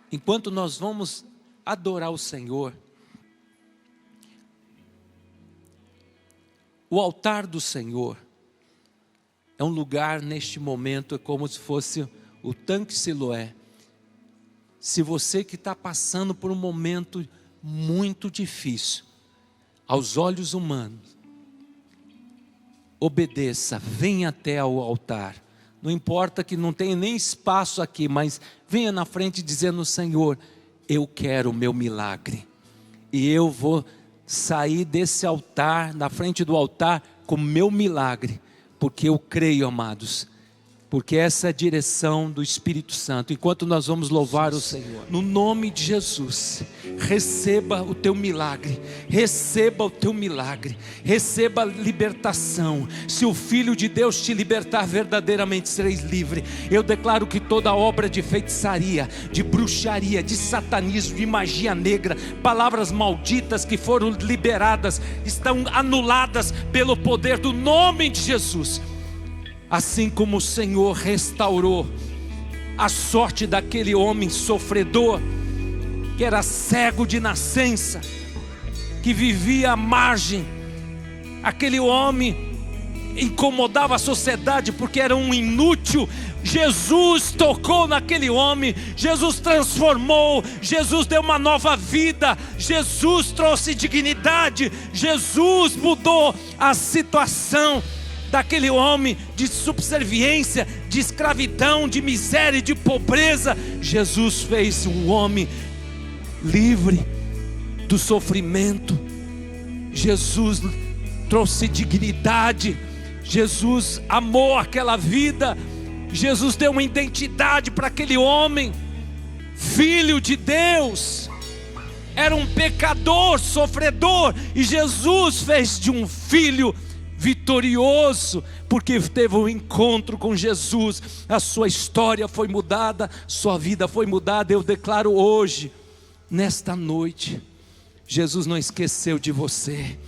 Enquanto nós vamos adorar o Senhor, o altar do Senhor é um lugar neste momento, é como se fosse o tanque Siloé. Se você que está passando por um momento muito difícil, aos olhos humanos, obedeça, venha até ao altar. Não importa que não tenha nem espaço aqui, mas venha na frente dizendo: Senhor, eu quero o meu milagre. E eu vou sair desse altar, na frente do altar, com o meu milagre. Porque eu creio, amados. Porque essa é a direção do Espírito Santo. Enquanto nós vamos louvar o Senhor, no nome de Jesus, receba o teu milagre, receba o teu milagre, receba a libertação. Se o Filho de Deus te libertar, verdadeiramente sereis livre. Eu declaro que toda obra de feitiçaria, de bruxaria, de satanismo, de magia negra, palavras malditas que foram liberadas, estão anuladas pelo poder do nome de Jesus. Assim como o Senhor restaurou a sorte daquele homem sofredor, que era cego de nascença, que vivia à margem, aquele homem incomodava a sociedade porque era um inútil. Jesus tocou naquele homem, Jesus transformou, Jesus deu uma nova vida, Jesus trouxe dignidade, Jesus mudou a situação daquele homem de subserviência, de escravidão, de miséria, de pobreza. Jesus fez um homem livre. do sofrimento. Jesus trouxe dignidade, Jesus amou aquela vida, Jesus deu uma identidade para aquele homem, filho de Deus. Era um pecador, sofredor, e Jesus fez de um filho vitorioso, porque teve um encontro com Jesus. A sua história foi mudada, sua vida foi mudada. Eu declaro hoje, nesta noite, Jesus não esqueceu de você.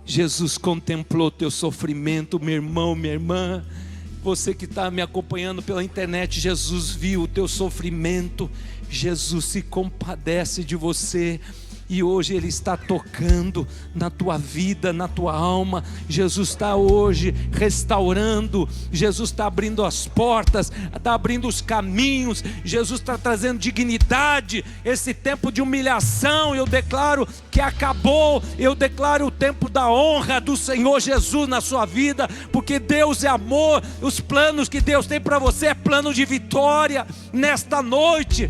Jesus contemplou teu sofrimento, meu irmão, minha irmã. Você que está me acompanhando pela internet, Jesus viu o teu sofrimento, Jesus se compadece de você. E hoje Ele está tocando na tua vida, na tua alma. Jesus está hoje restaurando, Jesus está abrindo as portas, está abrindo os caminhos, Jesus está trazendo dignidade. Esse tempo de humilhação, eu declaro que acabou. Eu declaro o tempo da honra do Senhor Jesus na sua vida, porque Deus é amor. Os planos que Deus tem para você é plano de vitória. Nesta noite,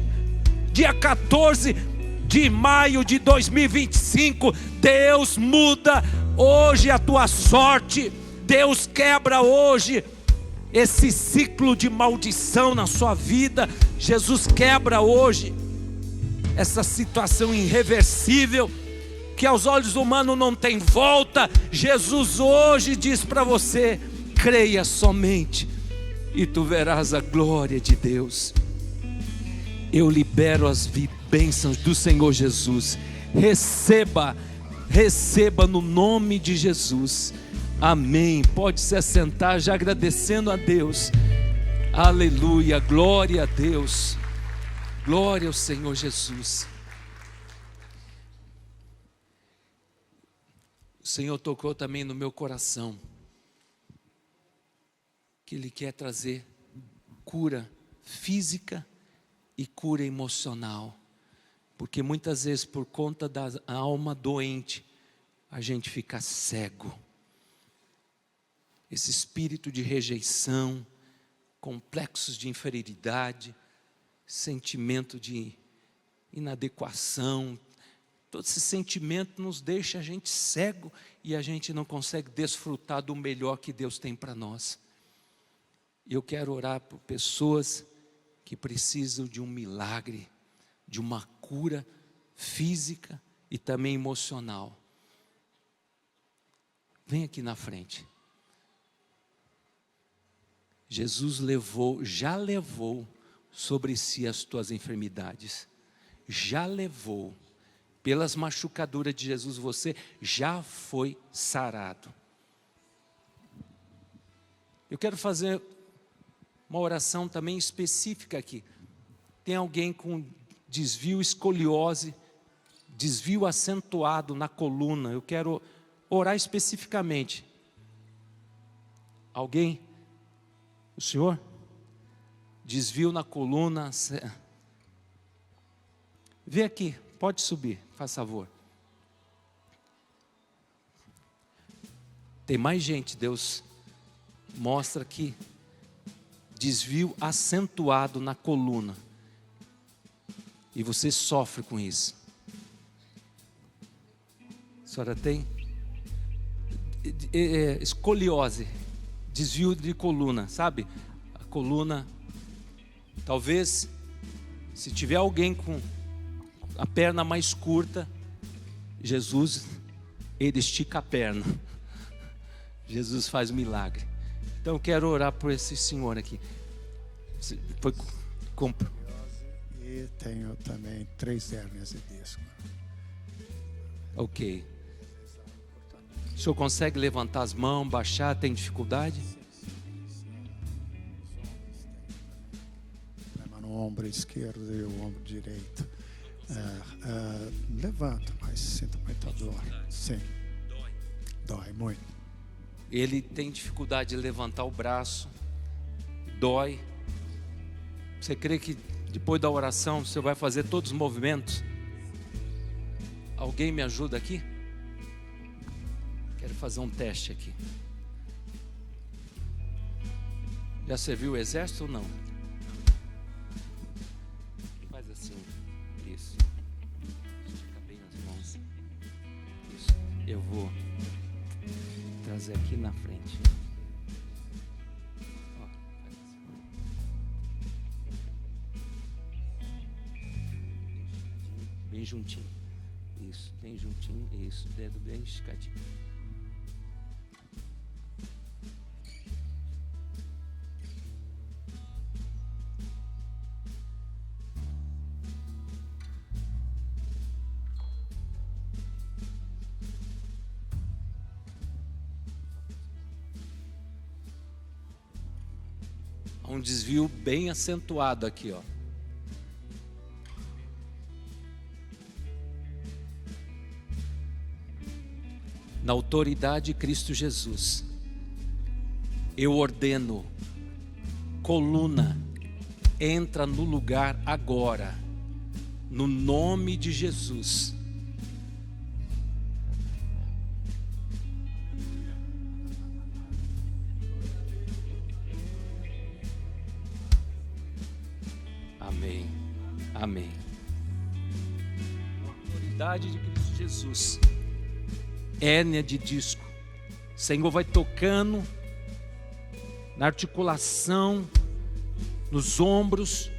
dia 14 de maio de 2025, Deus muda hoje a tua sorte. Deus quebra hoje esse ciclo de maldição na sua vida. Jesus quebra hoje essa situação irreversível que aos olhos humanos não tem volta. Jesus hoje diz para você: creia somente e tu verás a glória de Deus. Eu libero as bênçãos do Senhor Jesus. Receba, receba no nome de Jesus. Amém. Pode se assentar, já agradecendo a Deus. Aleluia, glória a Deus. Glória ao Senhor Jesus. O Senhor tocou também no meu coração que Ele quer trazer cura física e cura emocional, porque muitas vezes por conta da alma doente, a gente fica cego. Esse espírito de rejeição, complexos de inferioridade, sentimento de inadequação, todo esse sentimento nos deixa a gente cego e a gente não consegue desfrutar do melhor que Deus tem para nós. E eu quero orar por pessoas que precisam de um milagre, de uma cura física e também emocional. Vem aqui na frente. Jesus já levou sobre si as tuas enfermidades. Já levou. Pelas machucaduras de Jesus você já foi sarado. Eu quero fazer uma oração também específica aqui. Tem alguém com desvio escoliose, desvio acentuado na coluna. Eu quero orar especificamente. Alguém? O senhor? Desvio na coluna. Vem aqui, pode subir, faz favor. Tem mais gente, Deus mostra aqui. Desvio acentuado na coluna. E você sofre com isso. A senhora tem? Escoliose. Desvio de coluna, sabe? A coluna, talvez, se tiver alguém com a perna mais curta, Jesus, Ele estica a perna. Jesus faz milagre. Então eu quero orar por esse senhor aqui. Foi compro. E tenho também 3 hérnias de disco. Ok. O senhor consegue levantar as mãos, baixar? Tem dificuldade? Problema no ombro esquerdo e o ombro direito. Levanto, mas sinto muita dor. Sim. Dói muito. Ele tem dificuldade de levantar o braço, dói. Você crê que depois da oração você vai fazer todos os movimentos? Alguém me ajuda aqui? Quero fazer um teste aqui. Já serviu o exército ou não? Faz assim, isso. Estica bem as mãos. Eu vou trazer aqui na frente. Ó, bem juntinho. Isso, bem juntinho. Isso, dedo bem esticadinho. Um desvio bem acentuado aqui, ó. Na autoridade de Cristo Jesus, eu ordeno, coluna, entra no lugar agora, no nome de Jesus. Amém, amém. Na autoridade de Cristo Jesus, hérnia de disco, o Senhor vai tocando na articulação, nos ombros.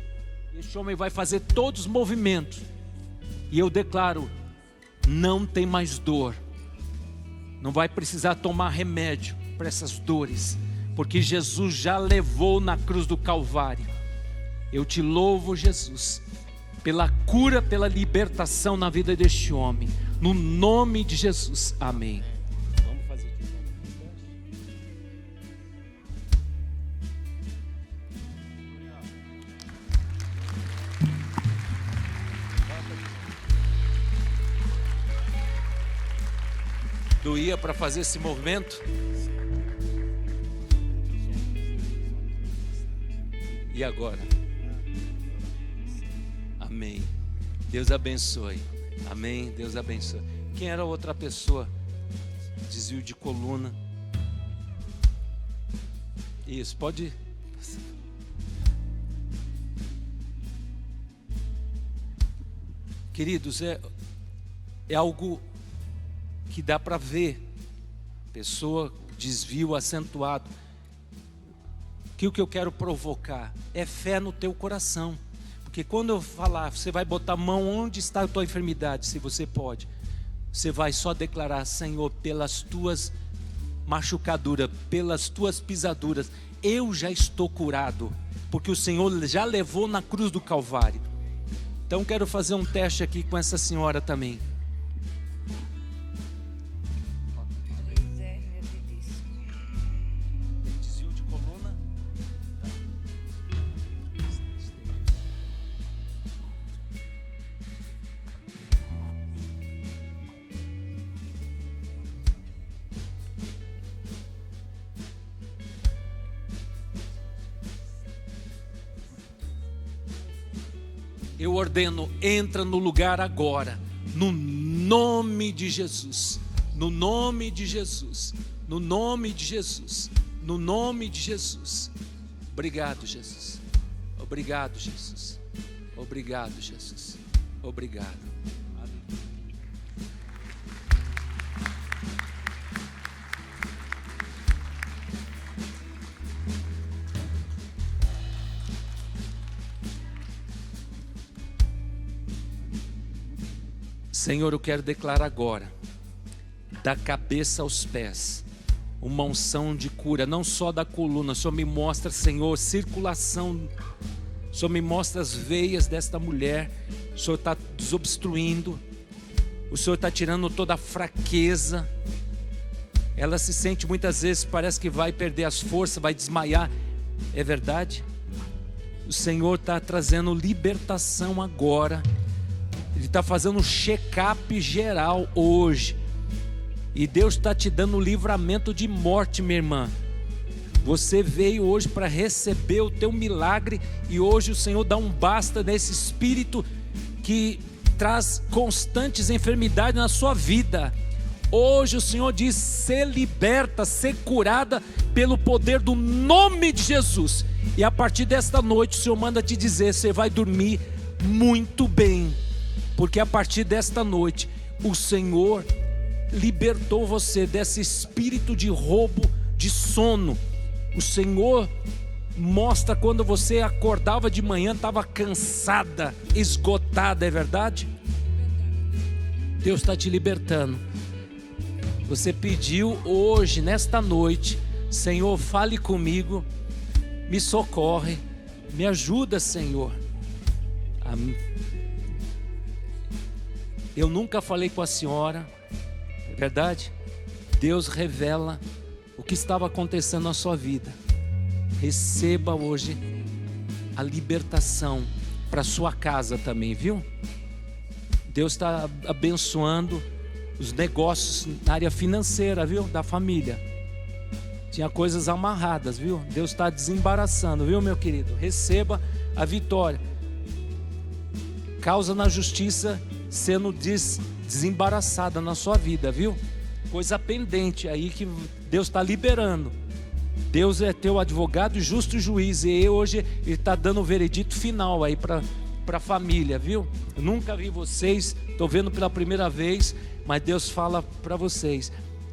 Este homem vai fazer todos os movimentos, e eu declaro: não tem mais dor, não vai precisar tomar remédio para essas dores, porque Jesus já levou na cruz do Calvário. Eu te louvo, Jesus, pela cura, pela libertação na vida deste homem, no nome de Jesus, amém. Vamos fazer de novo. Doía para fazer esse movimento? E agora? Amém. Deus abençoe. Amém. Deus abençoe. Quem era a outra pessoa? Desvio de coluna. Isso, pode. Queridos, é algo que dá para ver. Pessoa, desvio acentuado. Que o que eu quero provocar é fé no teu coração. Porque quando eu falar, você vai botar a mão onde está a tua enfermidade, se você pode. Você vai só declarar: Senhor, pelas tuas machucaduras, pelas tuas pisaduras, eu já estou curado, porque o Senhor já levou na cruz do Calvário. Então quero fazer um teste aqui com essa senhora também. Desvio de coluna. Eu ordeno, entra no lugar agora, no nome de Jesus, no nome de Jesus, no nome de Jesus, no nome de Jesus. Obrigado, Jesus. Obrigado, Jesus. Obrigado, Jesus. Obrigado. Senhor, eu quero declarar agora, da cabeça aos pés, uma unção de cura, não só da coluna. O Senhor me mostra, Senhor, circulação. O Senhor me mostra as veias desta mulher. O Senhor está desobstruindo. O Senhor está tirando toda a fraqueza. Ela se sente muitas vezes, parece que vai perder as forças, vai desmaiar. É verdade? O Senhor está trazendo libertação agora. Ele está fazendo um check-up geral hoje. E Deus está te dando livramento de morte, minha irmã. Você veio hoje para receber o teu milagre. E hoje o Senhor dá um basta nesse espírito que traz constantes enfermidades na sua vida. Hoje o Senhor diz: ser liberta, ser curada pelo poder do nome de Jesus. E a partir desta noite o Senhor manda te dizer: você vai dormir muito bem. Porque a partir desta noite, o Senhor libertou você desse espírito de roubo de sono. O Senhor mostra quando você acordava de manhã, estava cansada, esgotada, é verdade? Deus está te libertando. Você pediu hoje, nesta noite: Senhor, fale comigo, me socorre, me ajuda, Senhor. Eu nunca falei com a senhora, é verdade? Deus revela o que estava acontecendo na sua vida. Receba hoje a libertação para sua casa também, viu? Deus está abençoando os negócios na área financeira, viu? Da família. Tinha coisas amarradas, viu? Deus está desembaraçando, viu, meu querido? Receba a vitória. Causa na justiça sendo desembaraçada na sua vida, viu? Coisa pendente aí que Deus está liberando. Deus é teu advogado e justo juiz, e hoje Ele está dando o veredito final aí para a família, viu? Eu nunca vi vocês, estou vendo pela primeira vez, mas Deus fala para vocês: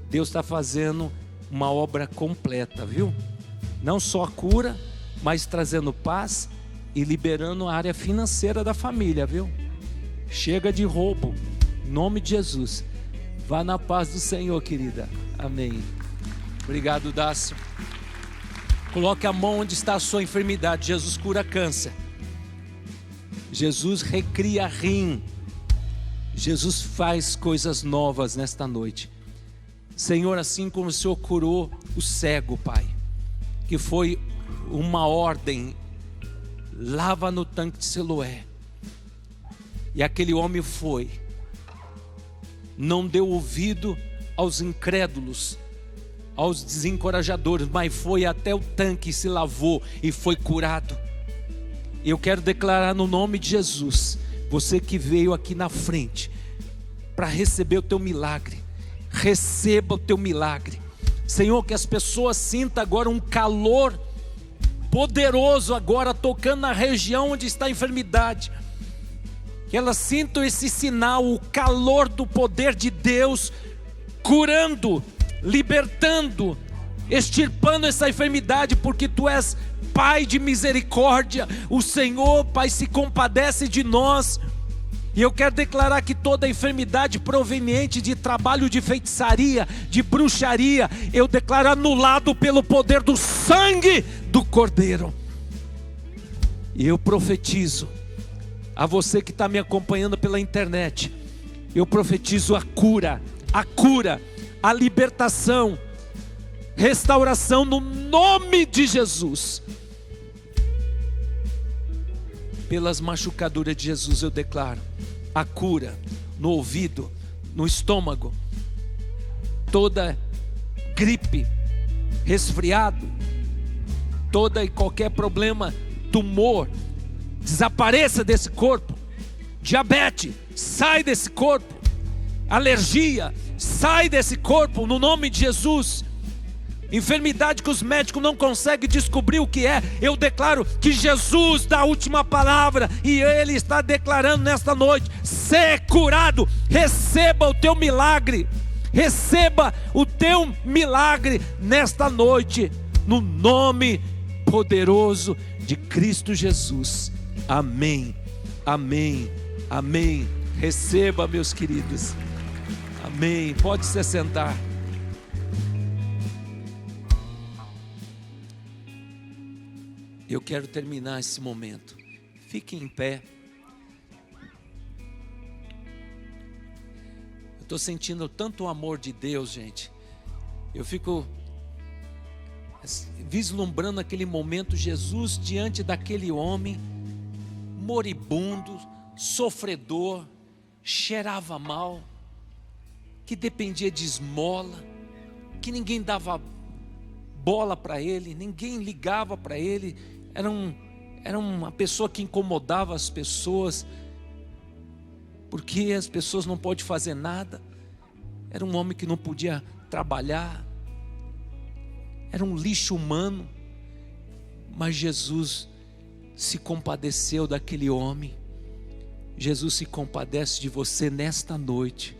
Deus está fazendo uma obra completa, viu? Não só a cura, mas trazendo paz e liberando a área financeira da família, viu? Chega de roubo, em nome de Jesus. Vá na paz do Senhor, querida. Amém. Obrigado, Dácio. Coloque a mão onde está a sua enfermidade. Jesus cura câncer. Jesus recria rim. Jesus faz coisas novas nesta noite. Senhor, assim como o Senhor curou o cego, Pai, que foi uma ordem: lava no tanque de Siloé. E aquele homem foi, não deu ouvido aos incrédulos, aos desencorajadores, mas foi até o tanque, se lavou e foi curado. Eu quero declarar no nome de Jesus, você que veio aqui na frente para receber o teu milagre, receba o teu milagre. Senhor, que as pessoas sintam agora um calor poderoso agora tocando na região onde está a enfermidade. Que elas sintam esse sinal, o calor do poder de Deus, curando, libertando, extirpando essa enfermidade, porque Tu és Pai de misericórdia. O Senhor, Pai, se compadece de nós. E eu quero declarar que toda enfermidade proveniente de trabalho de feitiçaria, de bruxaria, eu declaro anulado pelo poder do sangue do Cordeiro. E eu profetizo a você que está me acompanhando pela internet, eu profetizo a cura, a libertação, restauração no nome de Jesus. Pelas machucaduras de Jesus eu declaro a cura no ouvido, no estômago, toda gripe, resfriado, toda e qualquer problema, tumor, desapareça desse corpo. Diabetes, sai desse corpo. Alergia, sai desse corpo no nome de Jesus. Enfermidade que os médicos não conseguem descobrir o que é, eu declaro que Jesus dá a última palavra, e Ele está declarando nesta noite: ser curado. Receba o teu milagre, receba o teu milagre nesta noite, no nome poderoso de Cristo Jesus. Amém, amém, amém. Receba, meus queridos. Amém. Pode se sentar. Eu quero terminar esse momento. Fique em pé. Eu estou sentindo tanto o amor de Deus, gente. Eu fico vislumbrando aquele momento, Jesus diante daquele homem moribundo, sofredor, cheirava mal, que dependia de esmola, que ninguém dava bola para ele, ninguém ligava para ele. Era uma pessoa que incomodava as pessoas, porque as pessoas não podem fazer nada. Era um homem que não podia trabalhar, era um lixo humano. Mas Jesus se compadeceu daquele homem. Jesus se compadece de você nesta noite.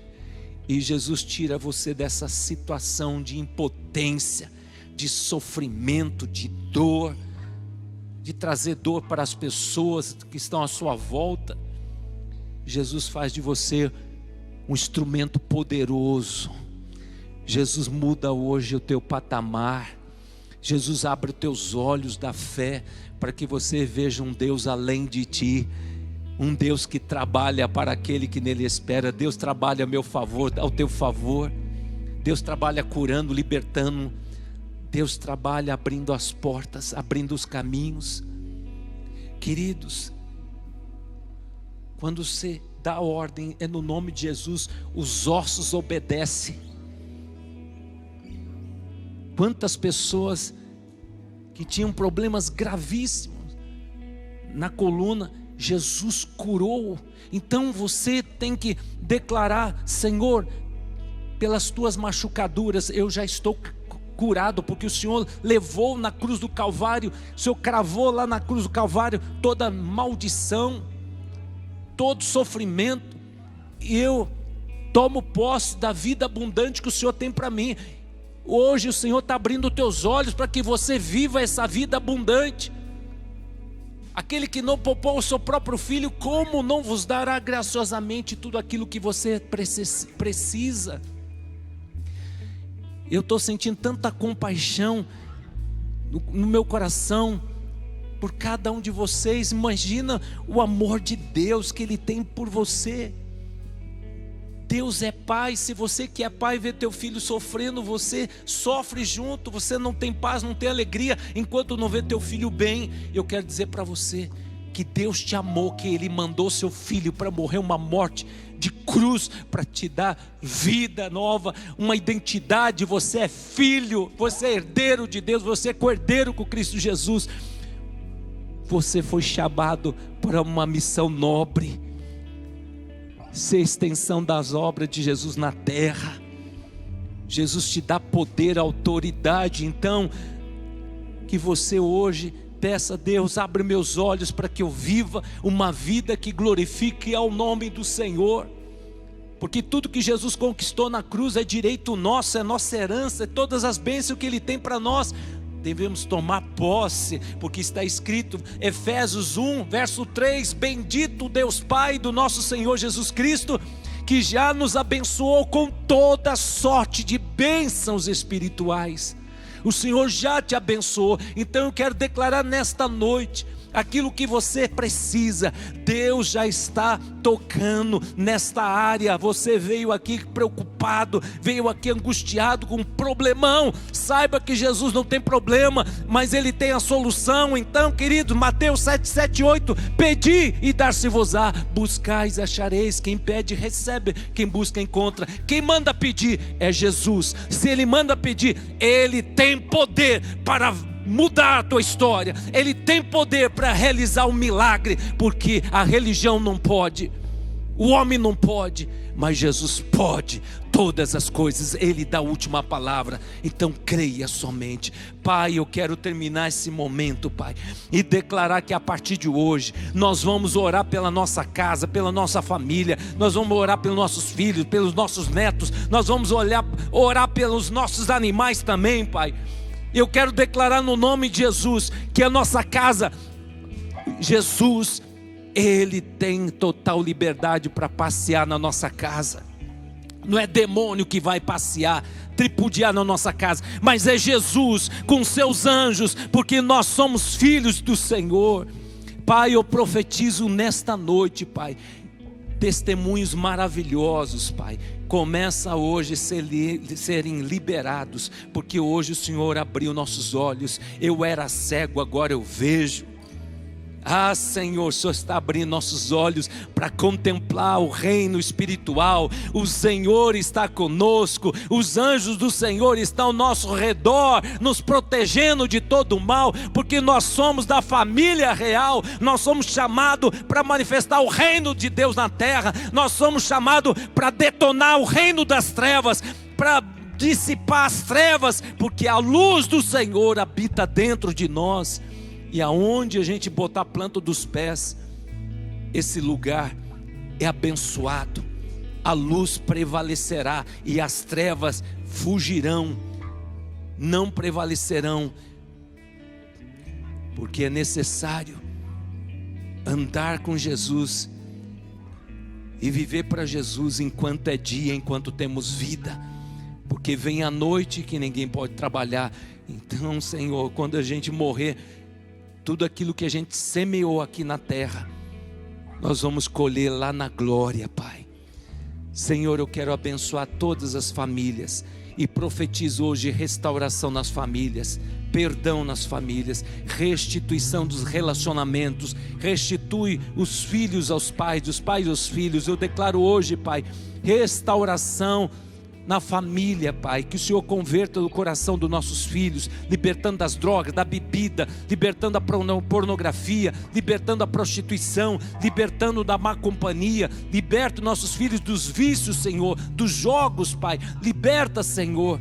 E Jesus tira você dessa situação de impotência, de sofrimento, de dor, de trazer dor para as pessoas que estão à sua volta. Jesus faz de você um instrumento poderoso. Jesus muda hoje o teu patamar. Jesus abre os teus olhos da fé para que você veja um Deus além de ti, um Deus que trabalha para aquele que nele espera. Deus trabalha a meu favor, ao teu favor. Deus trabalha curando, libertando. Deus trabalha abrindo as portas, abrindo os caminhos. Queridos, quando você dá ordem, é no nome de Jesus, os ossos obedecem. Quantas pessoas que tinham problemas gravíssimos na coluna, Jesus curou. Então você tem que declarar: Senhor, pelas tuas machucaduras eu já estou curado, porque o Senhor levou na cruz do Calvário, o Senhor cravou lá na cruz do Calvário toda maldição, todo sofrimento, e eu tomo posse da vida abundante que o Senhor tem para mim. Hoje o Senhor está abrindo os teus olhos para que você viva essa vida abundante. Aquele que não poupou o seu próprio filho, como não vos dará graciosamente tudo aquilo que você precisa? Eu estou sentindo tanta compaixão no meu coração por cada um de vocês. Imagina o amor de Deus que Ele tem por você. Deus é pai. Se você que é pai vê teu filho sofrendo, você sofre junto. Você não tem paz, não tem alegria enquanto não vê teu filho bem. Eu quero dizer para você que Deus te amou, que Ele mandou seu filho para morrer uma morte de cruz, para te dar vida nova, uma identidade. Você é filho, você é herdeiro de Deus, você é cordeiro com Cristo Jesus. Você foi chamado para uma missão nobre, ser extensão das obras de Jesus na terra. Jesus te dá poder, autoridade. Então, que você hoje peça: Deus, abre meus olhos para que eu viva uma vida que glorifique ao nome do Senhor. Porque tudo que Jesus conquistou na cruz é direito nosso, é nossa herança, é todas as bênçãos que Ele tem para nós. Devemos tomar posse, porque está escrito, Efésios 1, verso 3, bendito Deus Pai do nosso Senhor Jesus Cristo, que já nos abençoou com toda sorte de bênçãos espirituais. O Senhor já te abençoou. Então eu quero declarar nesta noite aquilo que você precisa. Deus já está tocando nesta área. Você veio aqui preocupado, veio aqui angustiado com um problemão. Saiba que Jesus não tem problema, mas Ele tem a solução. Então, querido, Mateus 7,7,8: pedi e dar-se-vos-á, buscais e achareis, quem pede recebe, quem busca encontra. Quem manda pedir é Jesus. Se Ele manda pedir, Ele tem poder para mudar a tua história. Ele tem poder para realizar um milagre, porque a religião não pode, o homem não pode, mas Jesus pode todas as coisas. Ele dá a última palavra. Então creia somente. Pai, eu quero terminar esse momento, Pai, e declarar que a partir de hoje nós vamos orar pela nossa casa, pela nossa família, nós vamos orar pelos nossos filhos, pelos nossos netos, nós vamos orar pelos nossos animais também, Pai. Eu quero declarar no nome de Jesus que a nossa casa, Jesus, Ele tem total liberdade para passear na nossa casa. Não é demônio que vai passear, tripudiar na nossa casa, mas é Jesus com seus anjos, porque nós somos filhos do Senhor. Pai, eu profetizo nesta noite, Pai, testemunhos maravilhosos, Pai. Começa hoje a serem liberados, porque hoje o Senhor abriu nossos olhos. Eu era cego, agora eu vejo. Ah, Senhor, o Senhor está abrindo nossos olhos para contemplar o reino espiritual. O Senhor está conosco, os anjos do Senhor estão ao nosso redor, nos protegendo de todo o mal, porque nós somos da família real. Nós somos chamados para manifestar o reino de Deus na terra. Nós somos chamados para detonar o reino das trevas, para dissipar as trevas, porque a luz do Senhor habita dentro de nós. E aonde a gente botar a planta dos pés, esse lugar é abençoado. a luz prevalecerá e as trevas fugirão, não prevalecerão, porque é necessário andar com Jesus e viver para Jesus enquanto é dia, enquanto temos vida, porque vem a noite que ninguém pode trabalhar. Então, Senhor, quando a gente morrer, tudo aquilo que a gente semeou aqui na terra, nós vamos colher lá na glória, Pai. Senhor, eu quero abençoar todas as famílias e profetizo hoje restauração nas famílias, perdão nas famílias, restituição dos relacionamentos, restitui os filhos aos pais, os pais aos filhos. Eu declaro hoje, Pai, restauração na família, Pai, que o Senhor converta o coração dos nossos filhos, libertando das drogas, da bebida, libertando a pornografia, libertando a prostituição, libertando da má companhia, liberta nossos filhos dos vícios, Senhor, dos jogos, Pai, liberta, Senhor.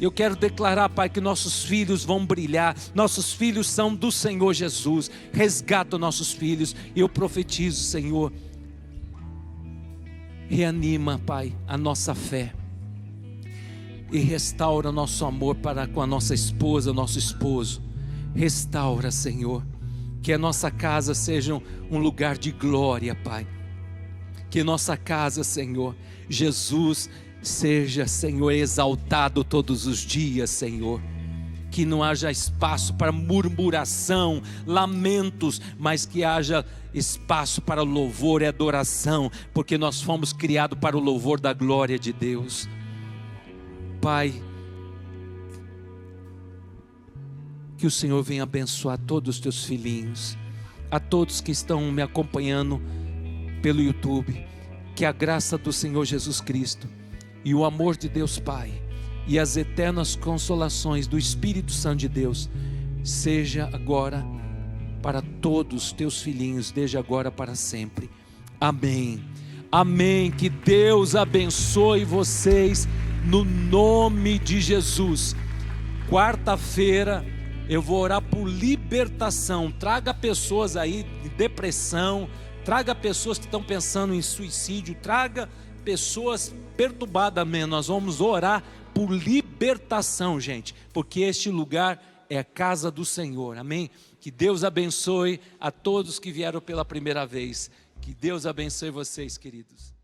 Eu quero declarar, Pai, que nossos filhos vão brilhar, nossos filhos são do Senhor Jesus, resgata nossos filhos, e eu profetizo, Senhor, reanima, Pai, a nossa fé, e restaura nosso amor para com a nossa esposa, nosso esposo. Restaura, Senhor, que a nossa casa seja um lugar de glória, Pai, que nossa casa, Senhor, Jesus seja, Senhor, exaltado todos os dias, Senhor, que não haja espaço para murmuração, lamentos, mas que haja espaço para louvor e adoração, porque nós fomos criados para o louvor da glória de Deus. Pai, que o Senhor venha abençoar todos os teus filhinhos, a todos que estão me acompanhando pelo YouTube, que a graça do Senhor Jesus Cristo e o amor de Deus Pai e as eternas consolações do Espírito Santo de Deus seja agora para todos os teus filhinhos, desde agora para sempre. Amém. Amém. Que Deus abençoe vocês no nome de Jesus. Quarta-feira eu vou orar por libertação. Traga pessoas aí de depressão, traga pessoas que estão pensando em suicídio, traga pessoas perturbadas mesmo. Nós vamos orar por libertação, gente, porque este lugar é a casa do Senhor. Amém? Que Deus abençoe a todos que vieram pela primeira vez. Que Deus abençoe vocês, queridos.